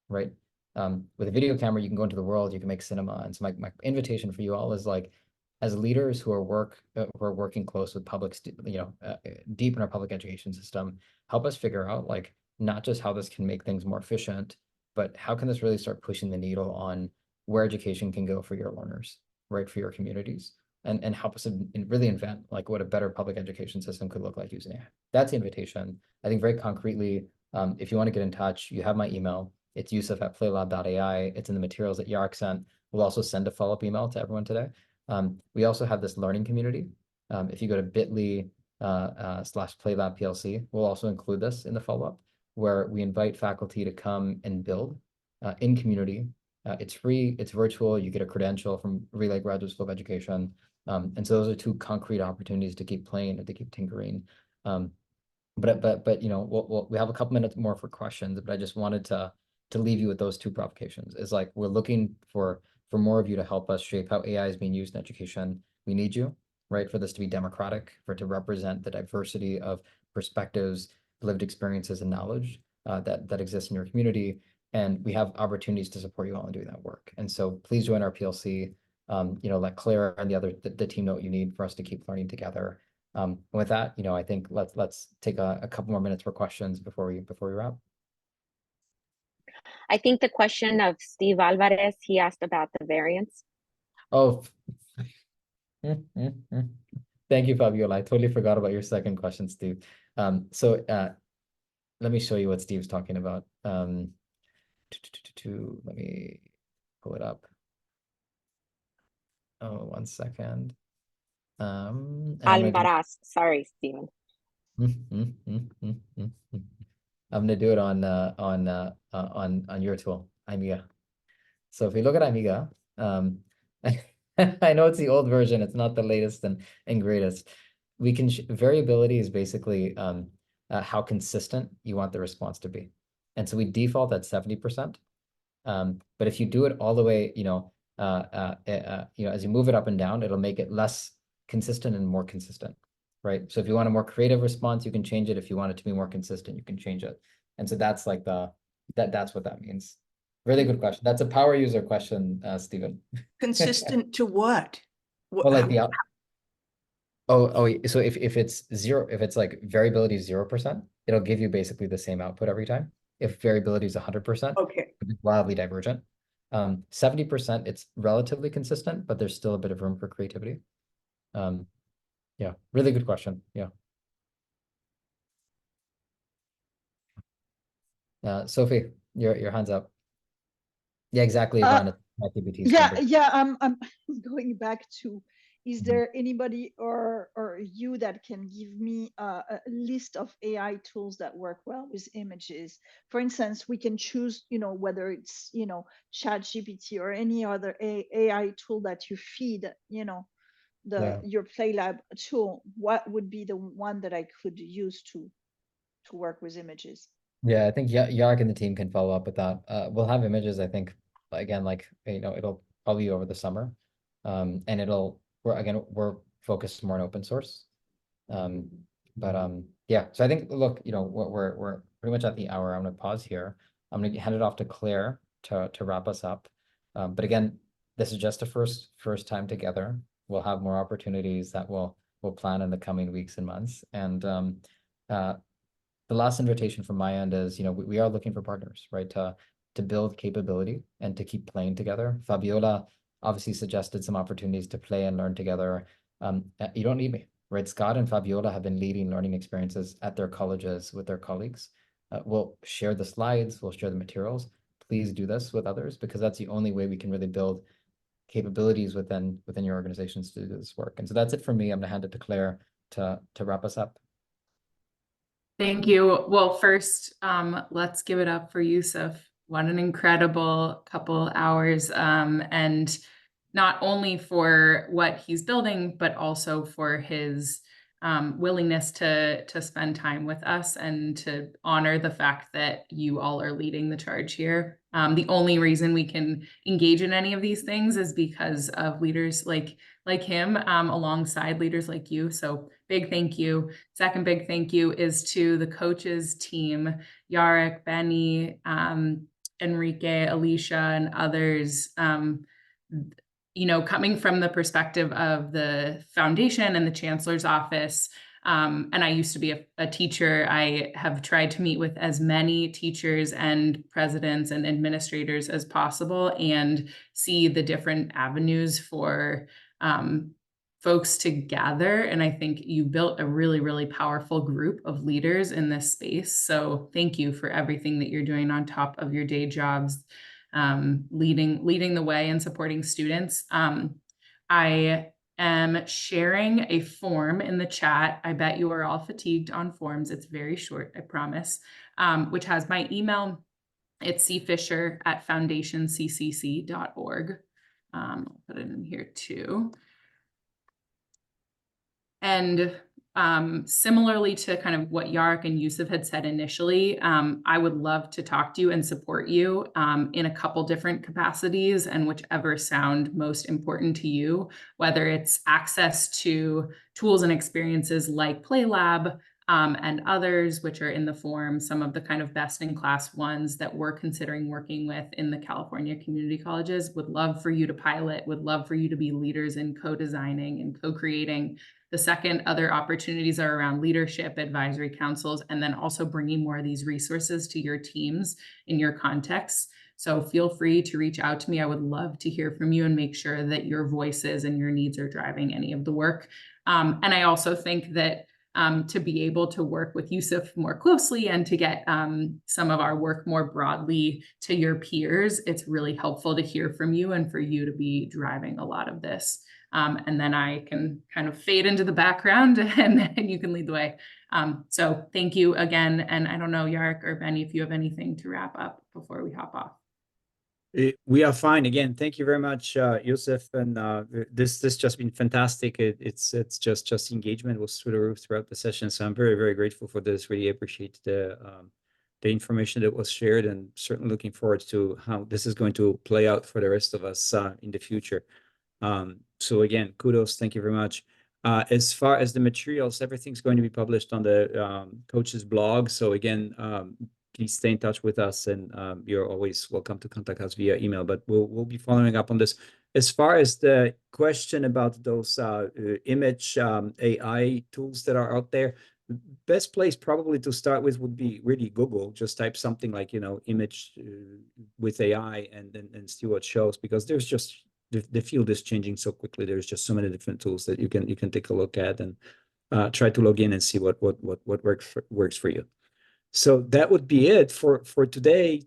right? With a video camera, you can go into the world, you can make cinema. And so my invitation for you all is like, as leaders who are working close with public, deep in our public education system, help us figure out like not just how this can make things more efficient, but how can this really start pushing the needle on where education can go for your learners, right, for your communities, and help us really invent like what a better public education system could look like using AI. That's the invitation. I think very concretely, if you want to get in touch, you have my email. It's yusuf@playlab.ai. It's in the materials that Yarek sent. We'll also send a follow-up email to everyone today. We also have this learning community. If you go to bit.ly/playlabplc, we'll also include this in the follow-up, where we invite faculty to come and build in community. It's free, it's virtual, you get a credential from Relay Graduate School of Education. And so those are two concrete opportunities to keep playing and to keep tinkering. But you know, we have a couple minutes more for questions, but I just wanted to leave you with those two provocations. Is like, we're looking for more of you to help us shape how AI is being used in education. We need you, right, for this to be democratic, for it to represent the diversity of perspectives, lived experiences, and knowledge that exists in your community. And we have opportunities to support you all in doing that work. And so please join our PLC. You know, let Claire and the team know what you need for us to keep learning together. With that, you know, I think let's take a couple more minutes for questions before we wrap. I think the question of Steve Alvarez, he asked about the variance. Oh, thank you, Fabiola. I totally forgot about your second question, Steve. So let me show you what Steve's talking about. Let me pull it up. Oh, 1 second. Alvarez, sorry, Stephen. I'm gonna do it on your tool, Amiga. So if we look at Amiga, I know it's the old version, it's not the latest and greatest. We can variability is basically how consistent you want the response to be, and so we default at 70%. But if you do it all the way, you know, as you move it up and down, it'll make it less consistent and more consistent, right? So if you want a more creative response, you can change it. If you want it to be more consistent, you can change it. And so that's like that's what that means. Really good question. That's a power user question, Stephen. Consistent to what? Well, like the so if it's zero, if it's like variability is 0%, it'll give you basically the same output every time. If variability is 100%, okay, it's wildly divergent. 70%, it's relatively consistent, but there's still a bit of room for creativity. Yeah, really good question. Yeah. Sophie, your hand's up. Yeah, exactly, Yvonne. I'm going back to, is there anybody or you that can give me a list of AI tools that work well with images? For instance, we can choose, you know, whether it's, you know, ChatGPT or any other AI tool that you feed, you know, your PlayLab tool. What would be the one that I could use to work with images? Yeah, I think Yarek and the team can follow up with that. We'll have images, I think, again, like, you know, it'll probably be over the summer. And we're focused more on open source. Yeah, so I think, look, you know, we're pretty much at the hour. I'm gonna pause here. I'm gonna hand it off to Claire to wrap us up. But again, this is just a first time together. We'll have more opportunities that we'll plan in the coming weeks and months. And the last invitation from my end is, you know, we are looking for partners, right? To build capability and to keep playing together. Fabiola obviously suggested some opportunities to play and learn together. You don't need me, right? Scott and Fabiola have been leading learning experiences at their colleges with their colleagues. We'll share the slides, we'll share the materials. Please do this with others, because that's the only way we can really build capabilities within your organizations to do this work. And so that's it for me. I'm gonna hand it to Claire to wrap us up. Thank you. Well, first, let's give it up for Yusuf. What an incredible couple hours, and not only for what he's building, but also for his willingness to spend time with us and to honor the fact that you all are leading the charge here. The only reason we can engage in any of these things is because of leaders like him, alongside leaders like you. So big thank you. Second big thank you is to the coaches team, Yarek, Benny, Enrique, Alicia, and others. You know, coming from the perspective of the foundation and the chancellor's office, And I used to be a teacher. I have tried to meet with as many teachers and presidents and administrators as possible and see the different avenues for folks to gather. And I think you built a really, really powerful group of leaders in this space. So thank you for everything that you're doing on top of your day jobs, leading the way and supporting students. I am sharing a form in the chat. I bet you are all fatigued on forms. It's very short, I promise, which has my email. It's cfisher@foundationccc.org. I'll put it in here too. And similarly to kind of what Yark and Yusuf had said initially, I would love to talk to you and support you in a couple different capacities and whichever sound most important to you, whether it's access to tools and experiences like PlayLab and others, which are in the form, some of the kind of best in class ones that we're considering working with in the California community colleges. Would love for you to pilot, would love for you to be leaders in co-designing and co-creating. The second, other opportunities are around leadership, advisory councils, and then also bringing more of these resources to your teams in your context. So feel free to reach out to me. I would love to hear from you and make sure that your voices and your needs are driving any of the work. And I also think that to be able to work with Yusuf more closely and to get some of our work more broadly to your peers, it's really helpful to hear from you and for you to be driving a lot of this. And then I can kind of fade into the background and then you can lead the way. So thank you again. And I don't know, Yark or Benny, if you have anything to wrap up before we hop off. We are fine. Again, thank you very much, Yusuf. And this just been fantastic. It's just engagement was through the roof throughout the session. So I'm very, very grateful for this. Really appreciate the information that was shared, and certainly looking forward to how this is going to play out for the rest of us in the future. So again, kudos. Thank you very much. As far as the materials, everything's going to be published on the coach's blog. So again, please stay in touch with us, and you're always welcome to contact us via email, but we'll be following up on this. As far as the question about those image AI tools that are out there, best place probably to start with would be really Google. Just type something like, image with AI and see what shows, because there's just the field is changing so quickly. There's just so many different tools that you can take a look at and try to log in and see what works for you. So that would be it for today.